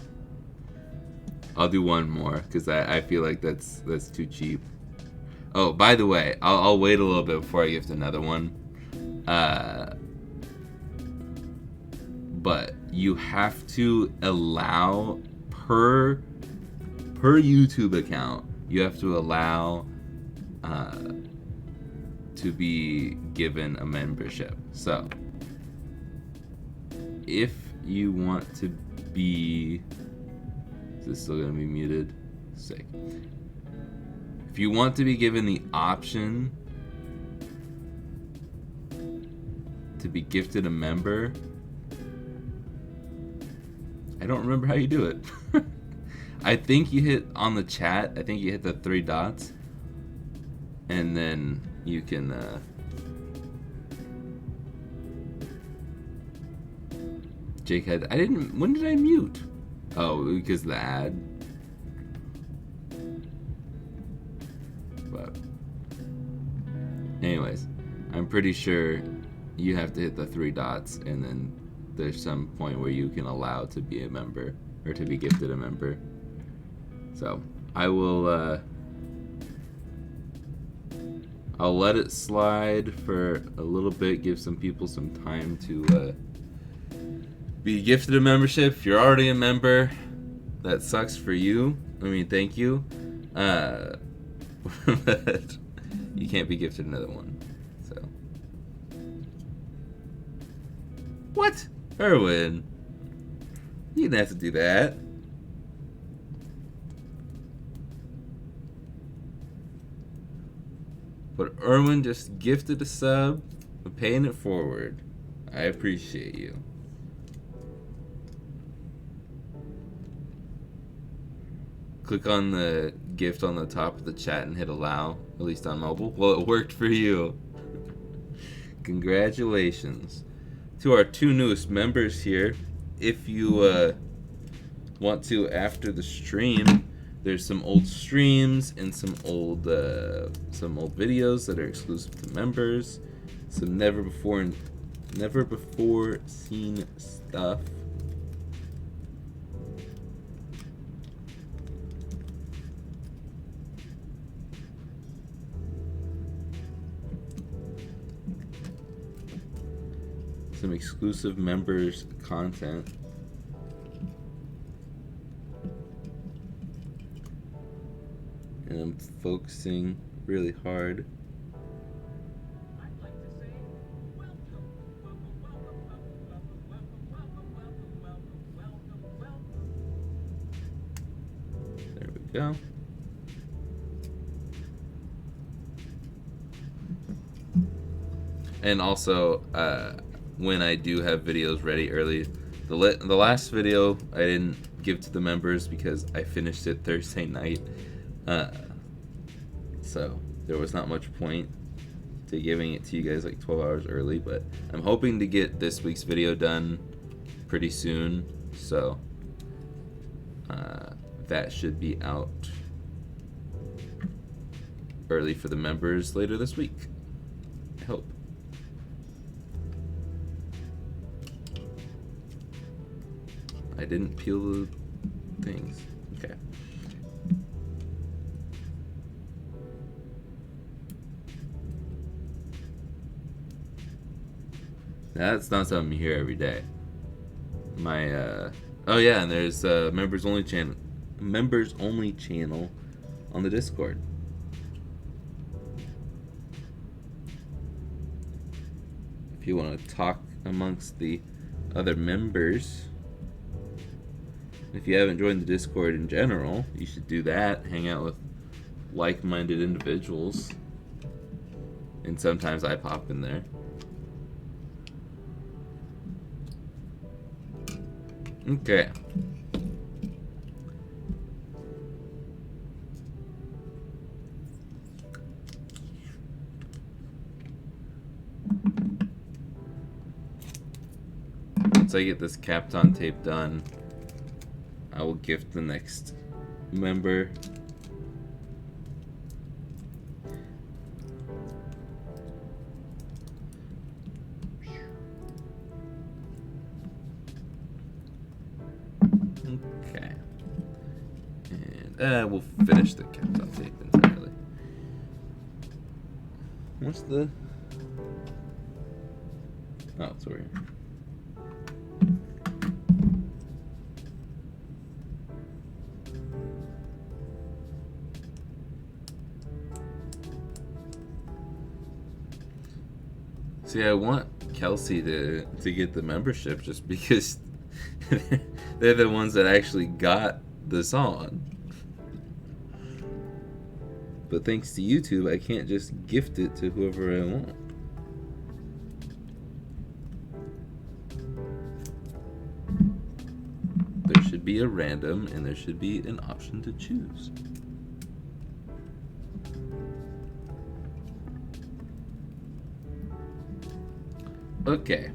I'll do one more, because I feel like that's too cheap. Oh, by the way, I'll wait a little bit before I gift another one. But you have to allow per YouTube account, you have to allow to be given a membership. So if you want to be, is this still gonna be muted? Sick. If you want to be given the option to be gifted a member, I don't remember how you do it. I think you hit on the chat, I think you hit the 3 dots, and then you can Jake had, when did I mute? Oh, because of the ad. But anyways, I'm pretty sure you have to hit the 3 dots, and then there's some point where you can allow to be a member, or to be gifted a member. So I will I'll let it slide for a little bit, give some people some time to be gifted a membership. If you're already a member, that sucks for you. I mean, thank you. But you can't be gifted another one. So what? Erwin, you didn't have to do that. But Erwin just gifted a sub, paying it forward. I appreciate you. Click on the gift on the top of the chat and hit allow, at least on mobile. Well, it worked for you. Congratulations to our 2 newest members here. If you want to, after the stream, there's some old streams and some old videos that are exclusive to members. Some never before seen stuff. Some exclusive members content. And I'm focusing really hard. There we go. And also, when I do have videos ready early, the last video I didn't give to the members because I finished it Thursday night. So there was not much point to giving it to you guys like 12 hours early, but I'm hoping to get this week's video done pretty soon, so that should be out early for the members later this week. I hope. I didn't peel the things. Okay. That's not something you hear every day. Oh yeah, and there's members only channel on the Discord. If you want to talk amongst the other members, if you haven't joined the Discord in general, you should do that. Hang out with like-minded individuals, and sometimes I pop in there. Okay. Once I get this Kapton tape done, I will gift the next member. Okay. And we'll finish the Kapton tape entirely. What's the... Oh, it's over here. See, I want Kelsey to get the membership just because they're the ones that actually got the song. But thanks to YouTube, I can't just gift it to whoever I want. There should be a random, and there should be an option to choose. Okay.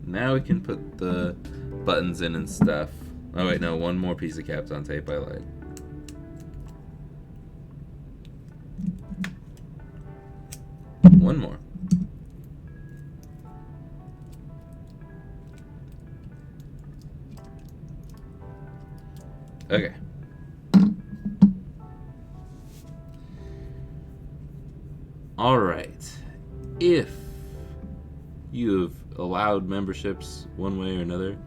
Now we can put the buttons in and stuff. Oh wait, no, one more piece of Kapton tape, I lied. One more. Okay. Alright. If you have allowed memberships one way or another,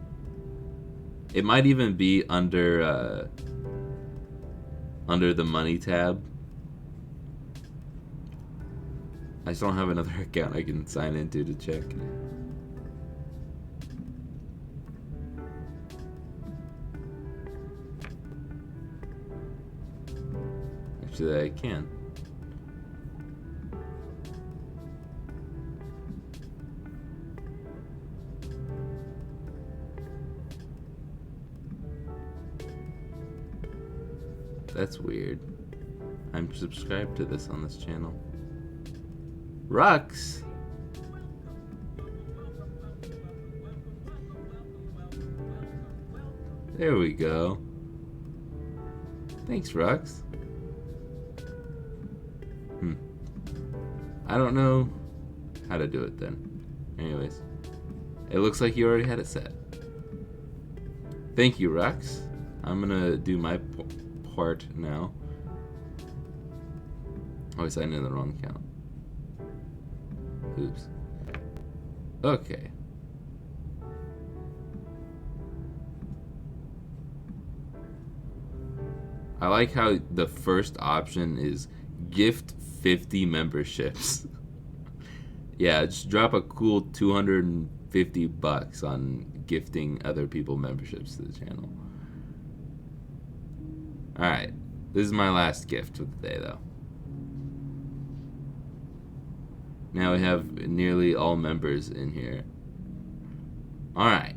it might even be under the money tab. I just don't have another account I can sign into to check. Actually, I can. That's weird. I'm subscribed to this on this channel. Rux! There we go. Thanks, Rux. I don't know how to do it then. Anyways. It looks like you already had it set. Thank you, Rux. I'm gonna do my part now. Oh, I signed in the wrong account. Oops. Okay. I like how the first option is gift 50 memberships. Yeah, just drop a cool $250 on gifting other people memberships to the channel. Alright, this is my last gift of the day, though. Now we have nearly all members in here. Alright.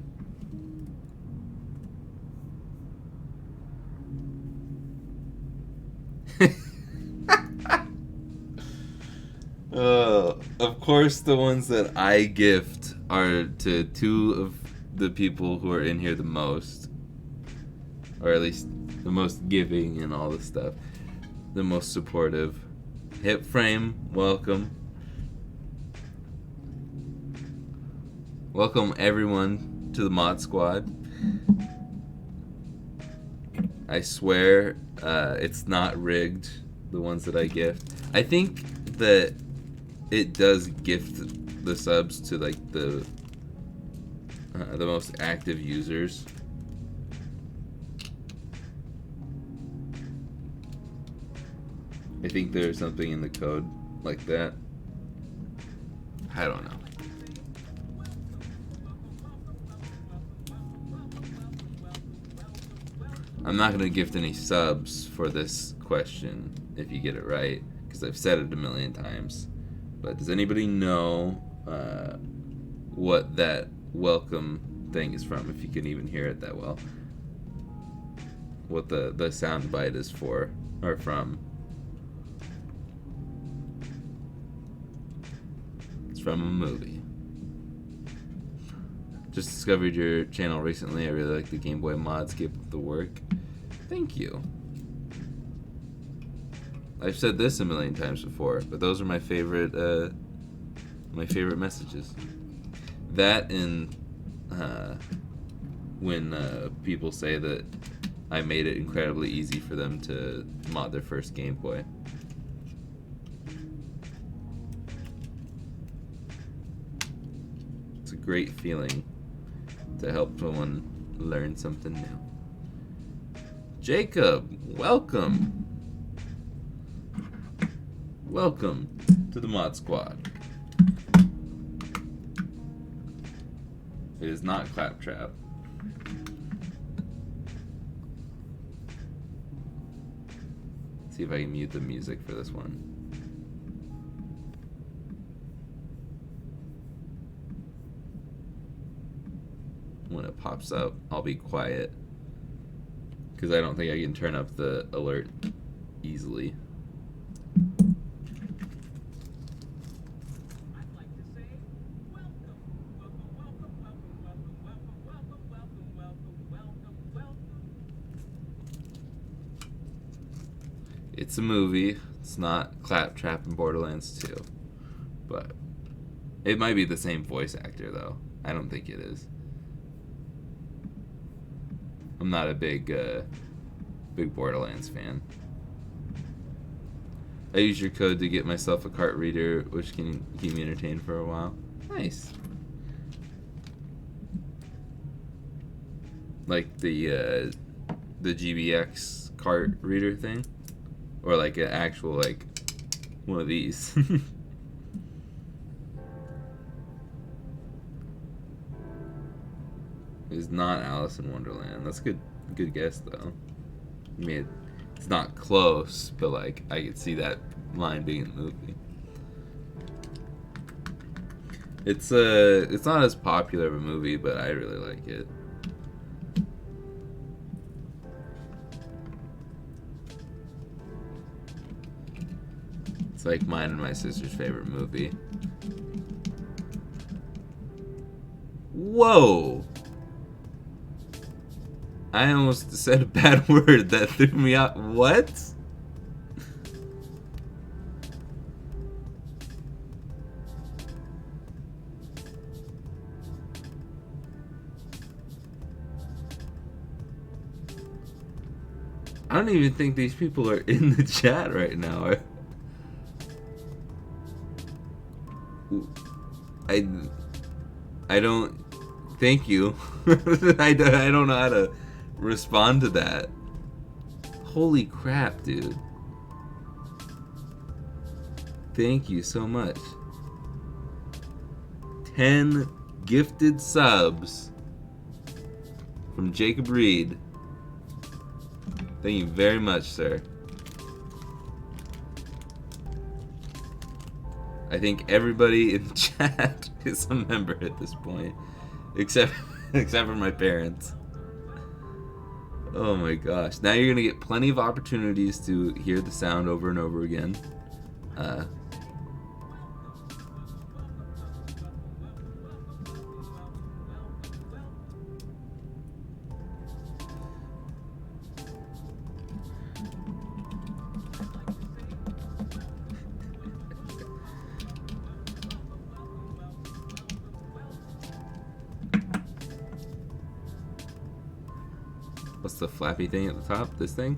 Of course, the ones that I gift are to two of the people who are in here the most. Or at least the most giving and all this stuff. The most supportive. Hip Frame, welcome. Welcome everyone to the Mod Squad. I swear it's not rigged, the ones that I gift. I think that it does gift the subs to like the most active users. I think there's something in the code like that. I don't know. I'm not going to gift any subs for this question if you get it right, because I've said it a million times. But does anybody know what that welcome thing is from, if you can even hear it that well? What the sound bite is for, or from? It's from a movie. Just discovered your channel recently. I really like the Game Boy mods. Keep up the work. Thank you. I've said this a million times before, but those are my favorite messages. That and when people say that I made it incredibly easy for them to mod their first Game Boy. It's a great feeling to help someone learn something new. Jacob, welcome. Welcome to the Mod Squad. It is not Claptrap. See if I can mute the music for this one. When it pops up, I'll be quiet, because I don't think I can turn up the alert easily. It's a movie. It's not Claptrap in Borderlands 2, but it might be the same voice actor though. I don't think it is. I'm not a big Borderlands fan. I use your code to get myself a cart reader, which can keep me entertained for a while. Nice. Like the GBX cart reader thing, or like an actual like one of these. It's not Alice in Wonderland. That's a good guess though. I mean, it's not close, but like I could see that line being in the movie. It's not as popular of a movie, but I really like it. It's like mine and my sister's favorite movie. Whoa! I almost said a bad word that threw me out. What? I don't even think these people are in the chat right now. I don't. Thank you. I don't know how to respond to that. Holy crap, dude. Thank you so much. 10 gifted subs from Jacob Reed. Thank you very much, sir. I think everybody in the chat is a member at this point, except for my parents. Oh my gosh. Now you're gonna get plenty of opportunities to hear the sound over and over again. the flappy thing at the top, this thing,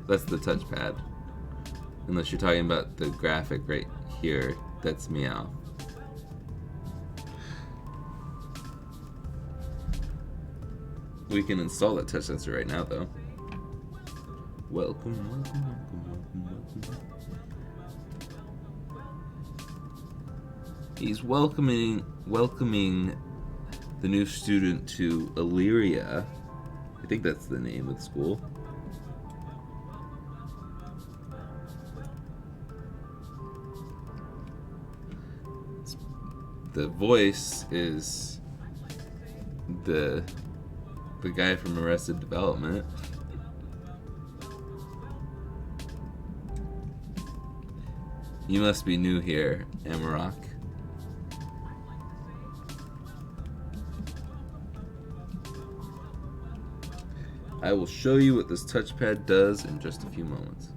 that's the touchpad. Unless you're talking about the graphic right here, that's meow. We can install that touch sensor right now, though. Welcome. He's welcoming the new student to Illyria. I think that's the name of the school. The voice is the guy from Arrested Development. You must be new here, Amarok. I will show you what this touchpad does in just a few moments.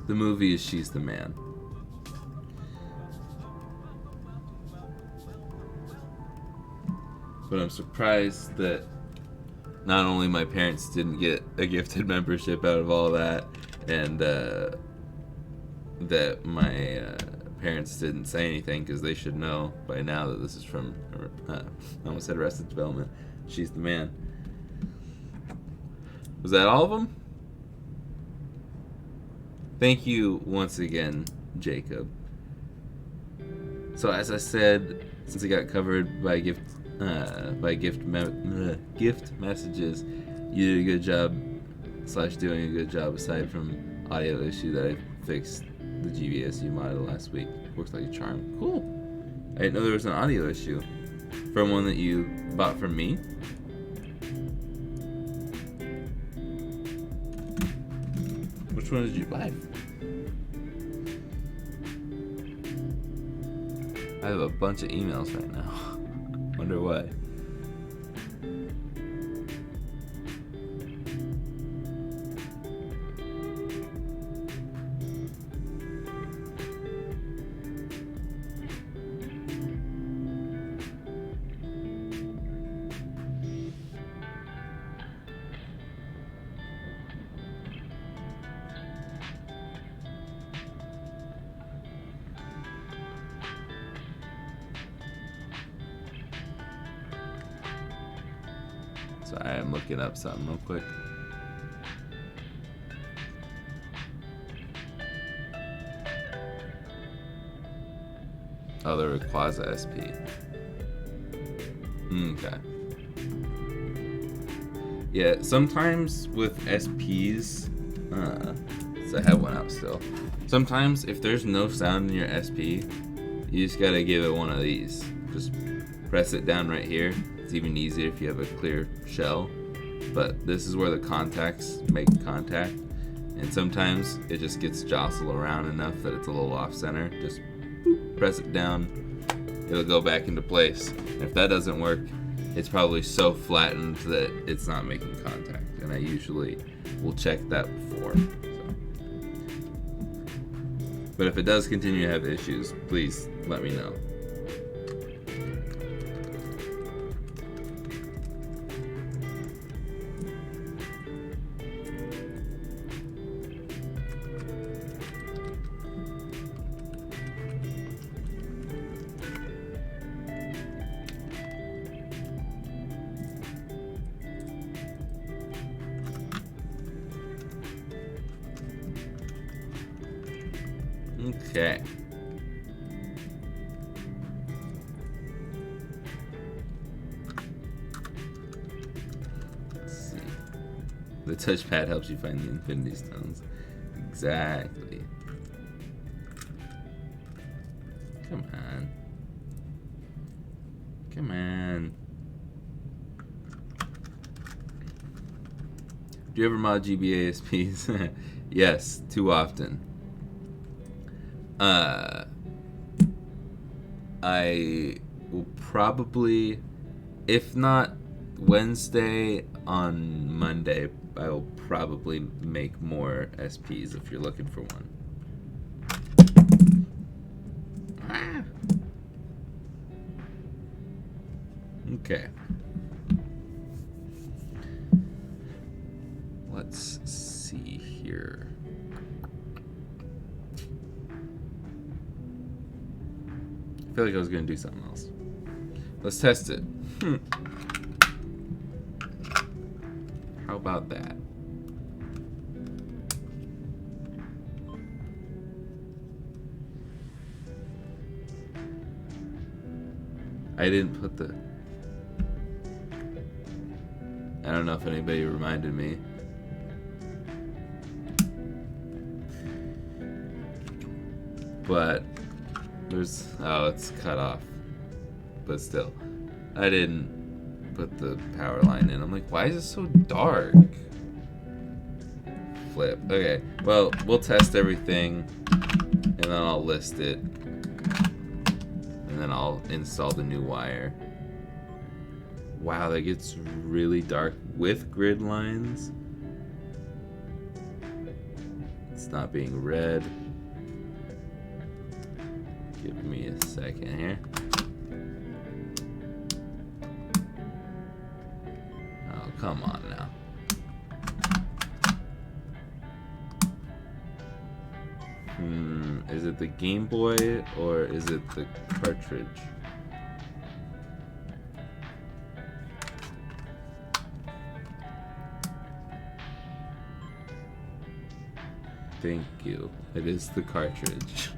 The movie is She's the Man. But I'm surprised that not only my parents didn't get a gifted membership out of all that, and that my parents didn't say anything, because they should know by now that this is from, I almost said Arrested Development, She's the Man. Was that all of them? Thank you once again, Jacob. So as I said, since it got covered by gift messages, you did a good job / doing a good job aside from audio issue that I fixed the GBSU model last week. Works like a charm. Cool. I didn't know there was an audio issue from one that you bought from me. Which one did you buy? I have a bunch of emails right now. Wonder why. So I am looking up something real quick. Oh, they're a Quasi SP. Okay. Yeah, sometimes with SPs, so I have one out still. Sometimes if there's no sound in your SP, you just gotta give it one of these. Just press it down right here. It's even easier if you have a clear shell, but this is where the contacts make contact, and sometimes it just gets jostled around enough that it's a little off center. Just press it down, it'll go back into place. And if that doesn't work, it's probably so flattened that it's not making contact, and I usually will check that before. But if it does continue to have issues, please let me know. Okay. Let's see. The touchpad helps you find the Infinity Stones. Exactly. Come on. Come on. Do you ever mod GBA SPs? Yes, too often. I will probably, if not Wednesday, on Monday, I will probably make more SPs if you're looking for one. Ah. Okay. Let's see here. I feel like I was going to do something else. Let's test it. How about that? I didn't put the... I don't know if anybody reminded me. But there's... Oh, it's cut off. But still. I didn't put the power line in. I'm like, why is it so dark? Flip. Okay. Well, we'll test everything. And then I'll list it. And then I'll install the new wire. Wow, that gets really dark with grid lines. It's not being read. Give me a second here. Oh, come on now. Is it the Game Boy or is it the cartridge? Thank you. It is the cartridge.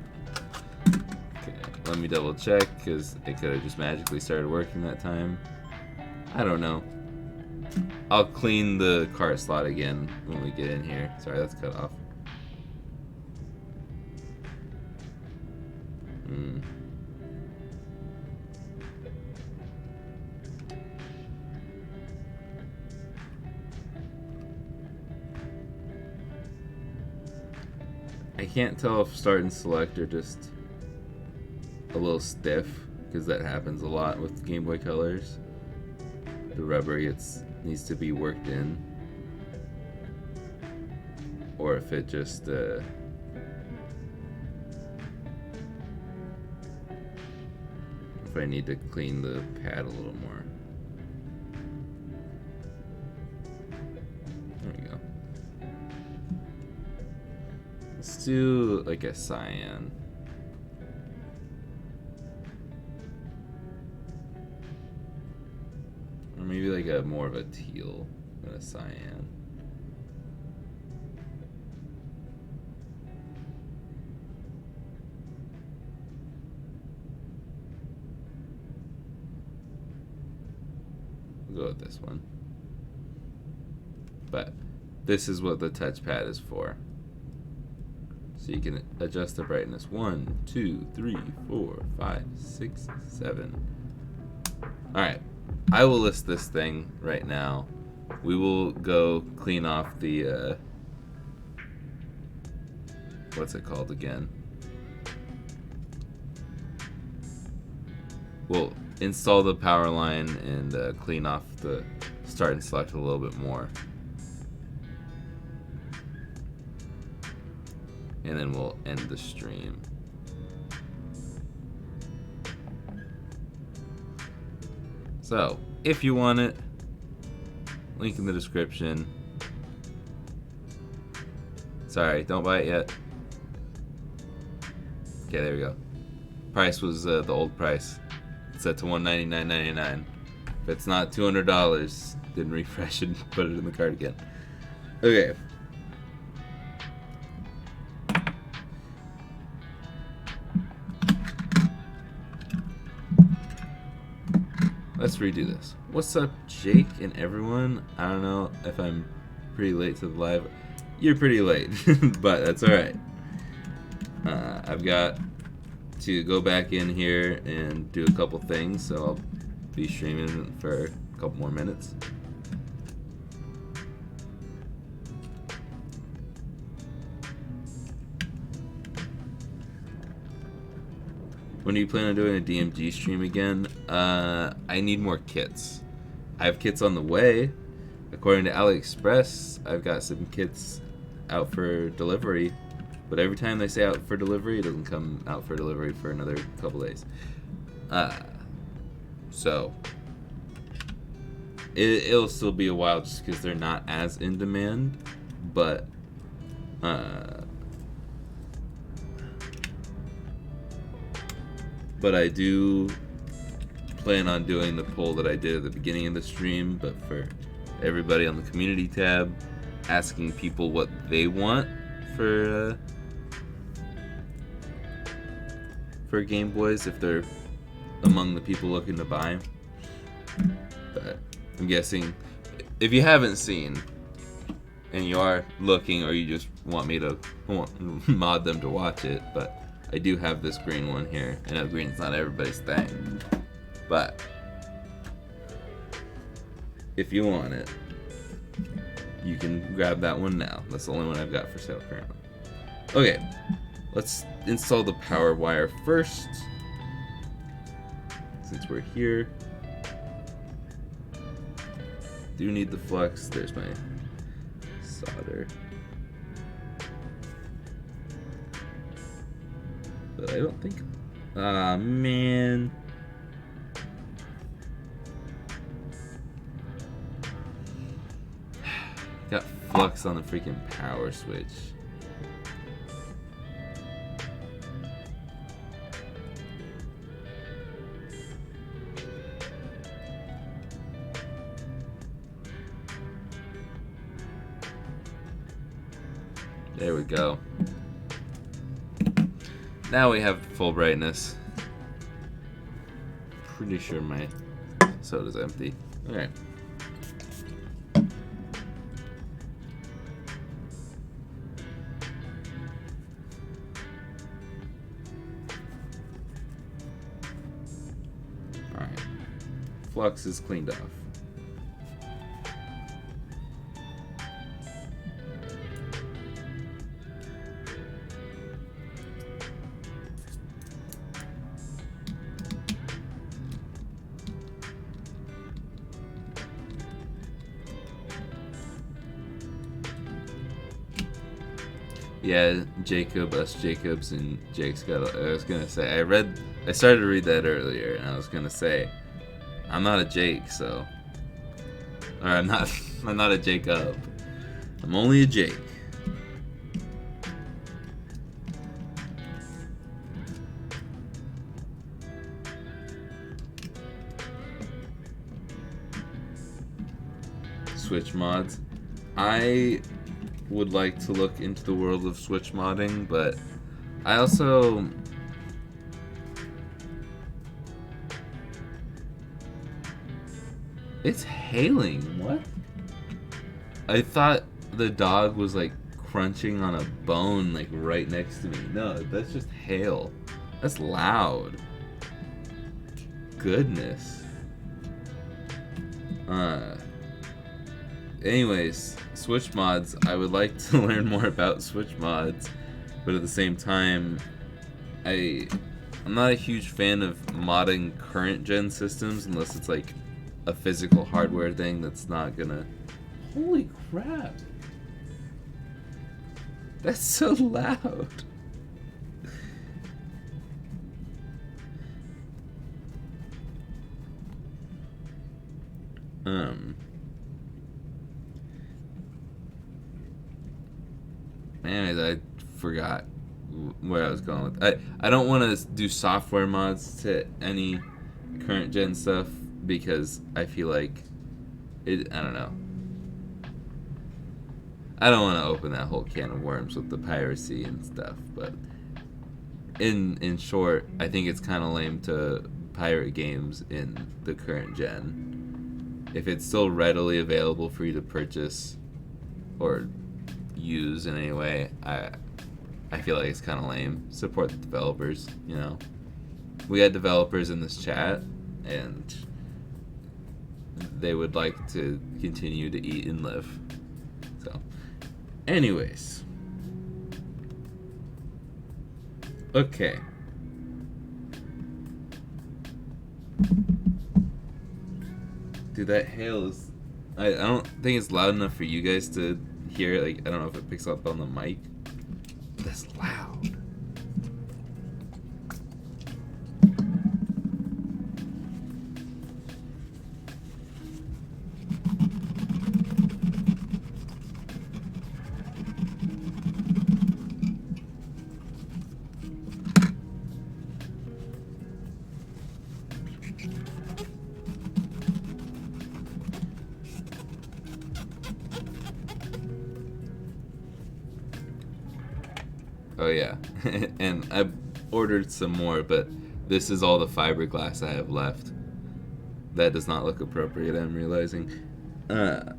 Okay, let me double check because it could have just magically started working that time. I don't know. I'll clean the cart slot again when we get in here. Sorry, that's cut off. I can't tell if start and select are just a little stiff, because that happens a lot with Game Boy Colors. The rubber needs to be worked in, or if it just if I need to clean the pad a little more. There we go. Let's do like a cyan. Or maybe like a more of a teal than a cyan. We'll go with this one. But this is what the touchpad is for. So you can adjust the brightness. 1, 2, 3, 4, 5, 6, 7. Alright. I will list this thing right now. We will go clean off the what's it called again? We'll install the power line and clean off the start and select a little bit more. And then we'll end the stream. So, if you want it, link in the description. Sorry, don't buy it yet. Okay, there we go. Price was the old price. It's set to $199.99. If it's not $200, then refresh and put it in the cart again. Okay. Let's redo this. What's up, Jake and everyone? I don't know if I'm pretty late to the live. You're pretty late, but that's alright. I've got to go back in here and do a couple things, so I'll be streaming for a couple more minutes. When do you plan on doing a DMG stream again? I need more kits. I have kits on the way. according to AliExpress, I've got some kits out for delivery, but every time they say out for delivery, it doesn't come out for delivery for another couple days. So it'll still be a while just because they're not as in demand, but I do plan on doing the poll that I did at the beginning of the stream, but for everybody on the community tab, asking people what they want for Game Boys if they're among the people looking to buy. But I'm guessing if you haven't seen and you are looking, or you just want me to mod them to watch it, but I do have this green one here. I know green's not everybody's thing, but if you want it, you can grab that one now. That's the only one I've got for sale currently. Okay, let's install the power wire first, since we're here. Do need the flux. There's my solder. But I don't think... Ah, man. Got flux on the freaking power switch. There we go. Now we have full brightness. Pretty sure my soda's empty. Alright. Alright. Flux is cleaned off. Yeah, us Jacobs, and Jake's got. I was gonna say, I started to read that earlier, and I was gonna say, I'm not a Jake, so, or I'm not a Jacob. I'm only a Jake. Switch mods. I would like to look into the world of Switch modding, but I also it's hailing. What? I thought the dog was like crunching on a bone like right next to me. No, that's just hail. That's loud. Goodness. Anyways, Switch mods. I would like to learn more about Switch mods, but at the same time, I'm not a huge fan of modding current gen systems unless it's like a physical hardware thing that's not gonna... Holy crap! That's so loud! Anyways, I forgot where I was going with. I don't want to do software mods to any current gen stuff because I feel like it. I don't know. I don't want to open that whole can of worms with the piracy and stuff. But in short, I think it's kind of lame to pirate games in the current gen. If it's still readily available for you to purchase or use in any way, I feel like it's kind of lame. Support the developers, you know. We had developers in this chat, and they would like to continue to eat and live. So, anyways. Okay. Dude, that hail is I don't think it's loud enough for you guys to hear. Like, I don't know if it picks up on the mic. But that's loud. Oh yeah, and I ordered some more, but this is all the fiberglass I have left. That does not look appropriate, I'm realizing. But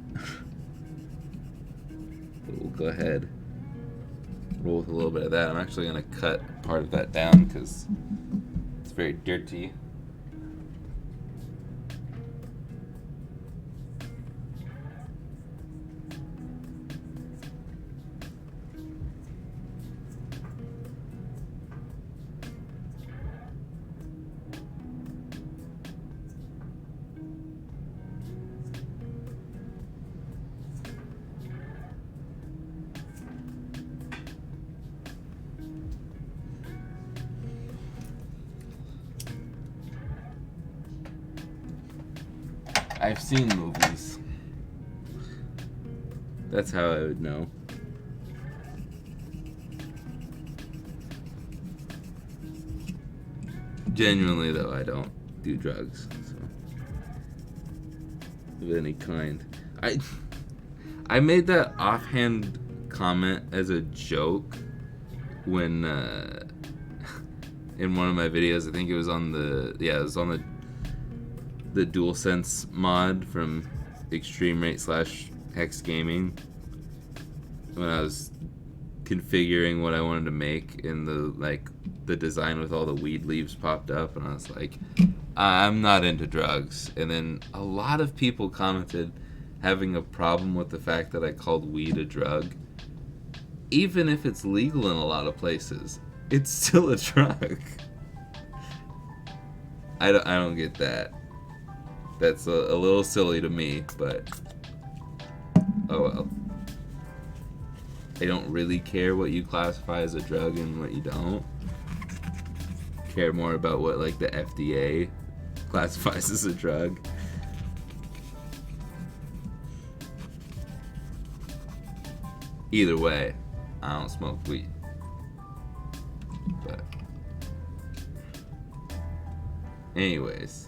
we'll go ahead, roll with a little bit of that. I'm actually going to cut part of that down because it's very dirty. I've seen movies. That's how I would know. Genuinely though, I don't do drugs, so of any kind. I made that offhand comment as a joke when in one of my videos. I think it was on the DualSense mod from Extreme Rate / Hex Gaming, when I was configuring what I wanted to make in the design with all the weed leaves popped up, and I was like, I'm not into drugs. And then a lot of people commented having a problem with the fact that I called weed a drug. Even if it's legal in a lot of places, it's still a drug. I don't get that. That's a little silly to me, but oh well. I don't really care what you classify as a drug and what you don't. Care more about what like the FDA classifies as a drug. Either way, I don't smoke weed. But anyways.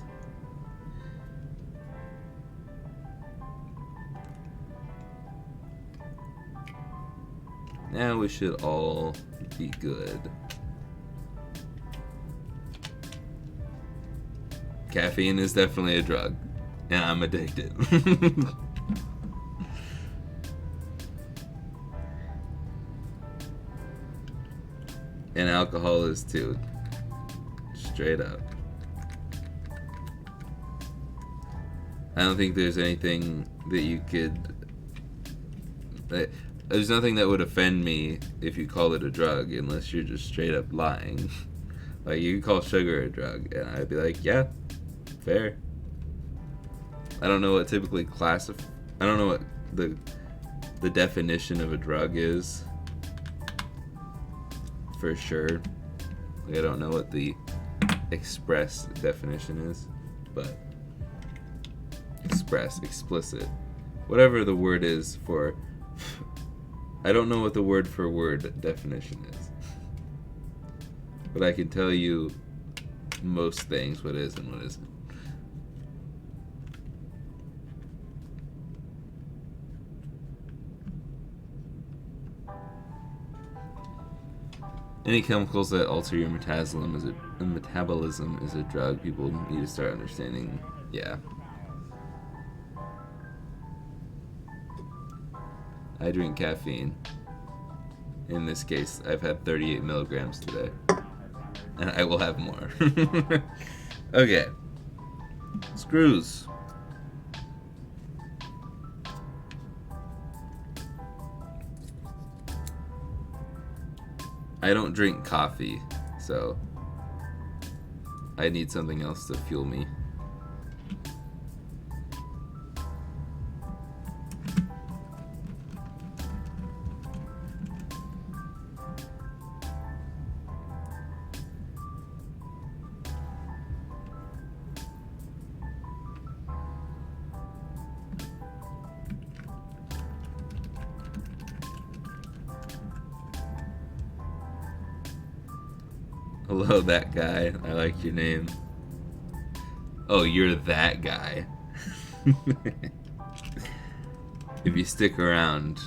Now we should all be good. Caffeine is definitely a drug, and I'm addicted. And alcohol is too. Straight up. I don't think there's anything that you could... There's nothing that would offend me if you call it a drug, unless you're just straight up lying. Like, you could call sugar a drug, and I'd be like, yeah, fair. I don't know what typically I don't know what the definition of a drug is, for sure. Like, I don't know what the express definition is, but explicit, whatever the word is for... I don't know what the word for word definition is. But I can tell you most things, what is and what isn't. Any chemicals that alter your metabolism is a drug. People need to start understanding. Yeah. I drink caffeine. In this case, I've had 38 milligrams today. And I will have more. Okay. Screws. I don't drink coffee, so I need something else to fuel me. Hello, that guy. I like your name. Oh, you're that guy. If you stick around,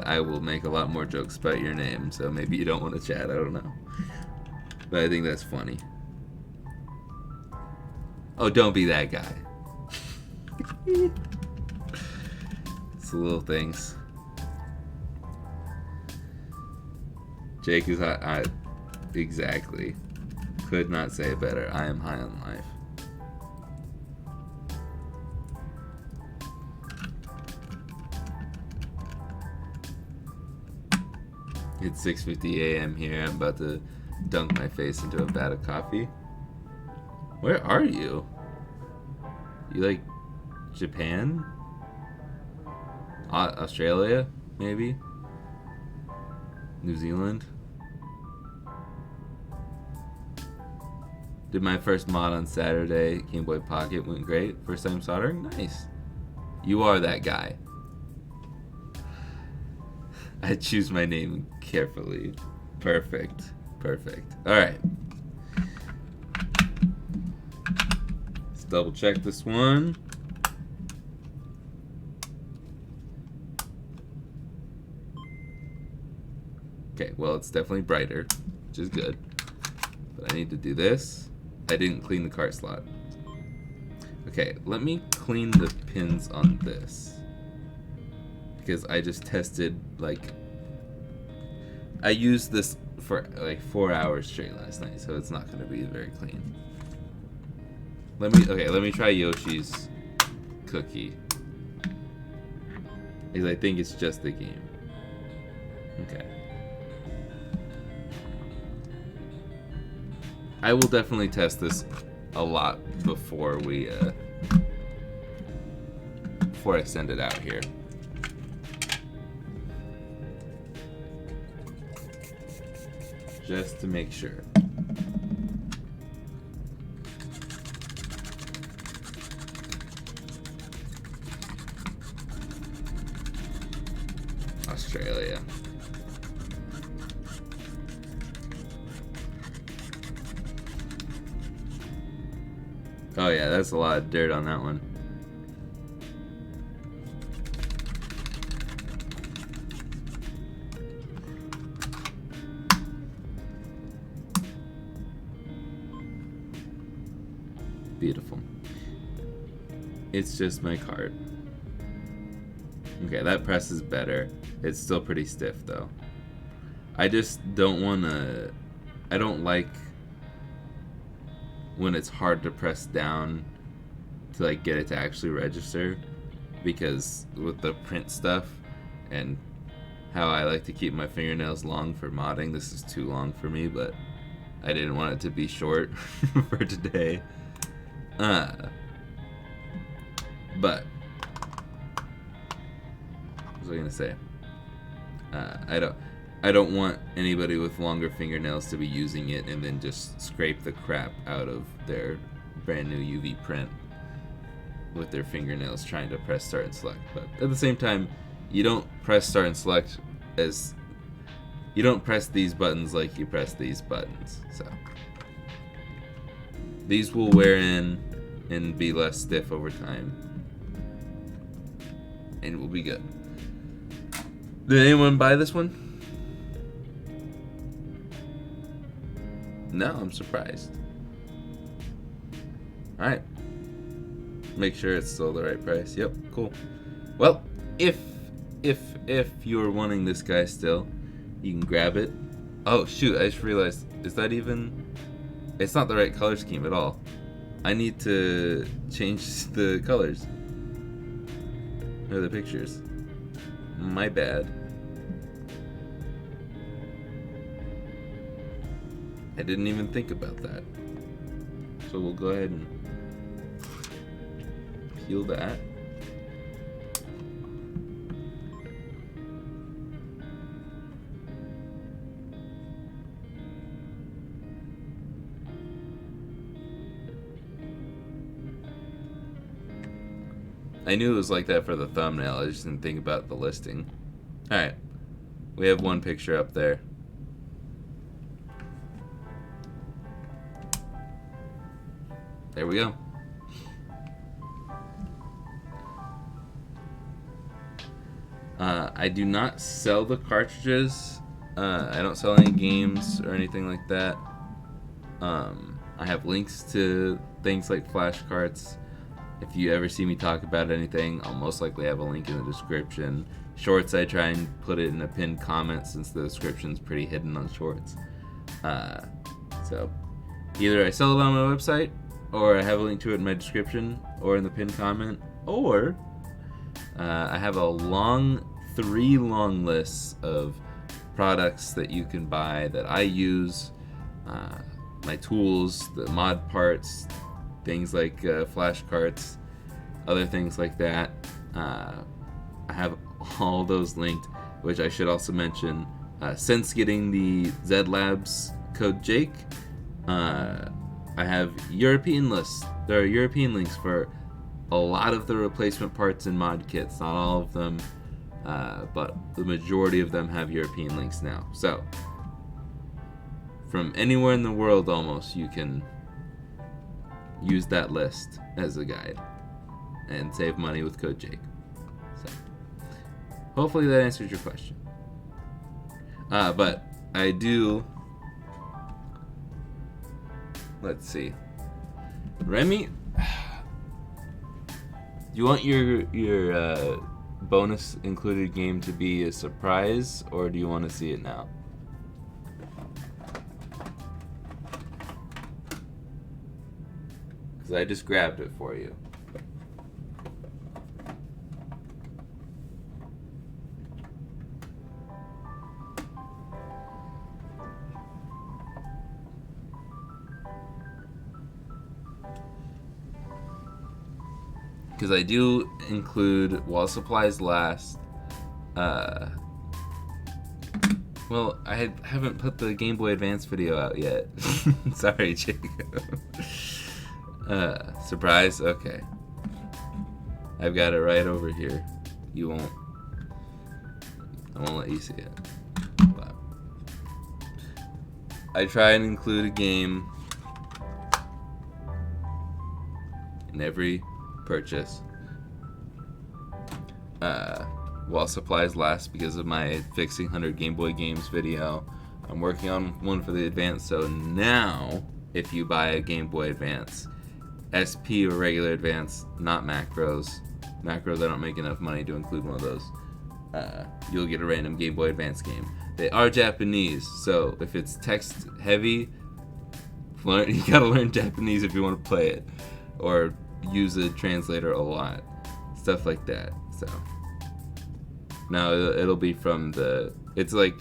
I will make a lot more jokes about your name, so maybe you don't want to chat, I don't know. But I think that's funny. Oh, don't be that guy. It's the little things. Jake is high. Exactly. Could not say it better. I am high on life. It's 6:50 a.m. here. I'm about to dunk my face into a vat of coffee. Where are you? You like Japan? Australia, maybe? New Zealand? Did my first mod on Saturday, Game Boy Pocket, went great. First time soldering? Nice. You are that guy. I choose my name carefully. Perfect. Perfect. Alright. Let's double check this one. Okay, well, it's definitely brighter, which is good. But I need to do this. I didn't clean the cart slot. Okay, let me clean the pins on this. Because I just tested, like... I used this for like 4 hours straight last night, so it's not going to be very clean. Let me try Yoshi's cookie. Because I think it's just the game. Okay. I will definitely test this a lot before I send it out here. Just to make sure. Australia. Oh yeah, that's a lot of dirt on that one. Beautiful. It's just my cart. Okay, that press is better. It's still pretty stiff though. I just don't want to... I don't like when it's hard to press down to like get it to actually register, because with the print stuff and how I like to keep my fingernails long for modding, this is too long for me, but I didn't want it to be short for today. But what was I gonna say? I don't want anybody with longer fingernails to be using it and then just scrape the crap out of their brand new UV print with their fingernails trying to press start and select. But at the same time, you don't press start and select as you don't press these buttons like you press these buttons. So these will wear in and be less stiff over time, and we'll be good. Did anyone buy this one? No, I'm surprised. Alright. Make sure it's still the right price. Yep, cool. Well, if you're wanting this guy still, you can grab it. Oh shoot, I just realized, is that even... It's not the right color scheme at all. I need to change the colors. Or the pictures. My bad. I didn't even think about that. So we'll go ahead and peel that. I knew it was like that for the thumbnail, I just didn't think about the listing. Alright, we have one picture up there. there we go. I do not sell the cartridges. I don't sell any games or anything like that. I have links to things like flashcards. If you ever see me talk about anything, I'll most likely have a link in the description. Shorts, I try and put it in a pinned comment since the description's pretty hidden on shorts. So either I sell it on my website, or I have a link to it in my description, or in the pinned comment, or I have a three long lists of products that you can buy that I use, my tools, the mod parts, things like flashcards, other things like that. I have all those linked, which I should also mention. Since getting the Z Labs code Jake, I have European lists. There are European links for a lot of the replacement parts and mod kits. Not all of them, but the majority of them have European links now. So, from anywhere in the world almost, you can use that list as a guide and save money with code Jake. So, hopefully that answers your question. But I do. Let's see, Remy. You want your bonus included game to be a surprise, or do you want to see it now? Because I just grabbed it for you. Because I do include, while supplies last, well, I haven't put the Game Boy Advance video out yet. Sorry, Jacob. Surprise? Okay. I've got it right over here. I won't let you see it. But I try and include a game in every purchase while supplies last, because of my fixing 100 Game Boy games video. I'm working on one for the Advance, so now if you buy a Game Boy Advance, SP or regular Advance, not macros I don't make enough money to include one of those, you'll get a random Game Boy Advance game. They are Japanese, so if it's text heavy, you gotta learn Japanese if you want to play it, or use a translator a lot, stuff like that. So now it'll be from it's like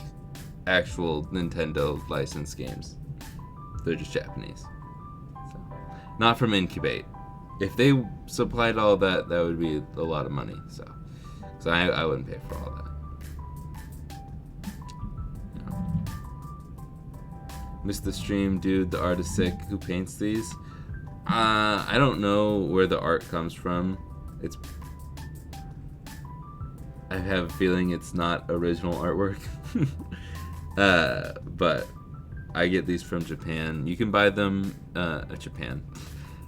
actual Nintendo licensed games. They're just Japanese, so not from Incubate. If they supplied all that would be a lot of money. So I wouldn't pay for all that. No. Missed the stream, dude. The artist sick. Who paints these? I don't know where the art comes from. I have a feeling it's not original artwork. But I get these from Japan. You can buy them Japan.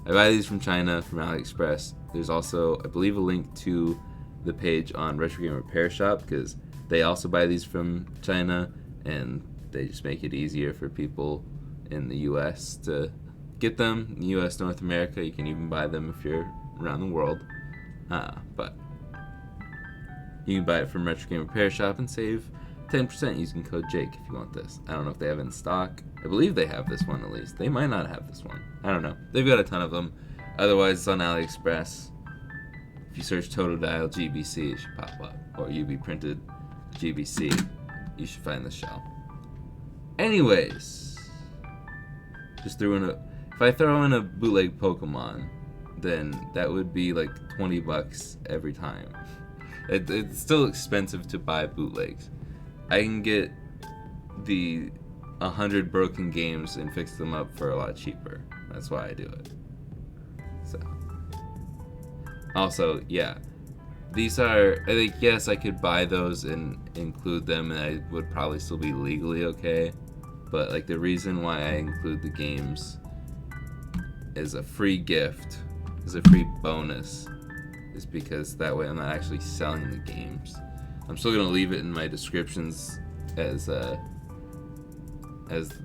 I buy these from China, from AliExpress. There's also, I believe, a link to the page on Retro Game Repair Shop, because they also buy these from China, and they just make it easier for people in the US to get them. In the US, North America, you can even buy them if you're around the world. But you can buy it from Retro Game Repair Shop and save 10% using code Jake if you want this. I don't know if they have it in stock. I believe they have this one at least. They might not have this one. I don't know. They've got a ton of them. Otherwise, it's on AliExpress. If you search Totodile GBC, it should pop up. Or UV printed GBC, you should find the shell. Anyways, just if I throw in a bootleg Pokemon, then that would be like $20 every time. It's still expensive to buy bootlegs. I can get the 100 broken games and fix them up for a lot cheaper. That's why I do it. So, also, yeah, these are, I think, yes, I could buy those and include them, and I would probably still be legally okay. But like, the reason why I include the games as a free gift, as a free bonus, is because that way I'm not actually selling the games. I'm still gonna leave it in my descriptions as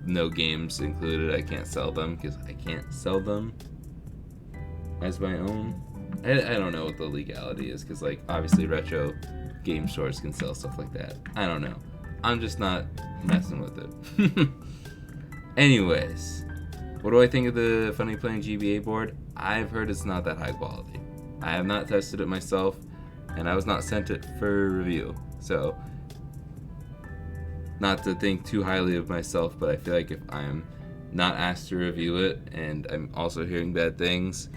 no games included. I can't sell them because I can't sell them as my own. I don't know what the legality is, because like obviously retro game stores can sell stuff like that. I don't know. I'm just not messing with it. Anyways, what do I think of the Funny Playing GBA board? I've heard it's not that high quality. I have not tested it myself, and I was not sent it for review. So, not to think too highly of myself, but I feel like if I'm not asked to review it and I'm also hearing bad things,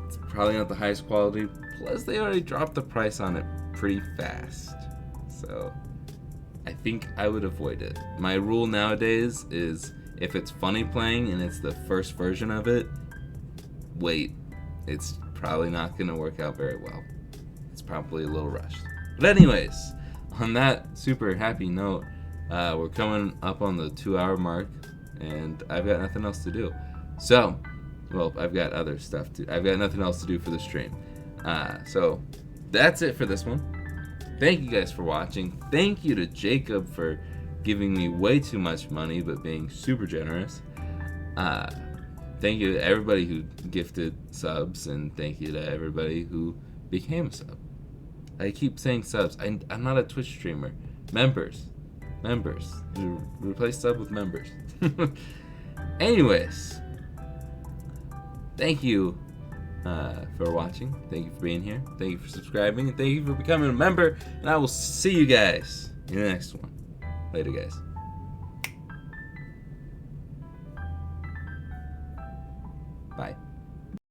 it's probably not the highest quality. Plus, they already dropped the price on it pretty fast. So, I think I would avoid it. My rule nowadays is if it's Funny Playing and it's the first version of it, wait. It's probably not going to work out very well. It's probably a little rushed. But anyways, on that super happy note, we're coming up on the 2-hour mark, and I've got nothing else to do. So, well, I've got other stuff to. I've got nothing else to do for the stream. So that's it for this one. Thank you guys for watching. Thank you to Jacob for giving me way too much money, but being super generous. Thank you to everybody who gifted subs, and thank you to everybody who became a sub. I keep saying subs. I'm not a Twitch streamer. Members. Replace sub with members. Anyways, thank you for watching. Thank you for being here. Thank you for subscribing. And thank you for becoming a member. And I will see you guys in the next one. Later, guys. Bye.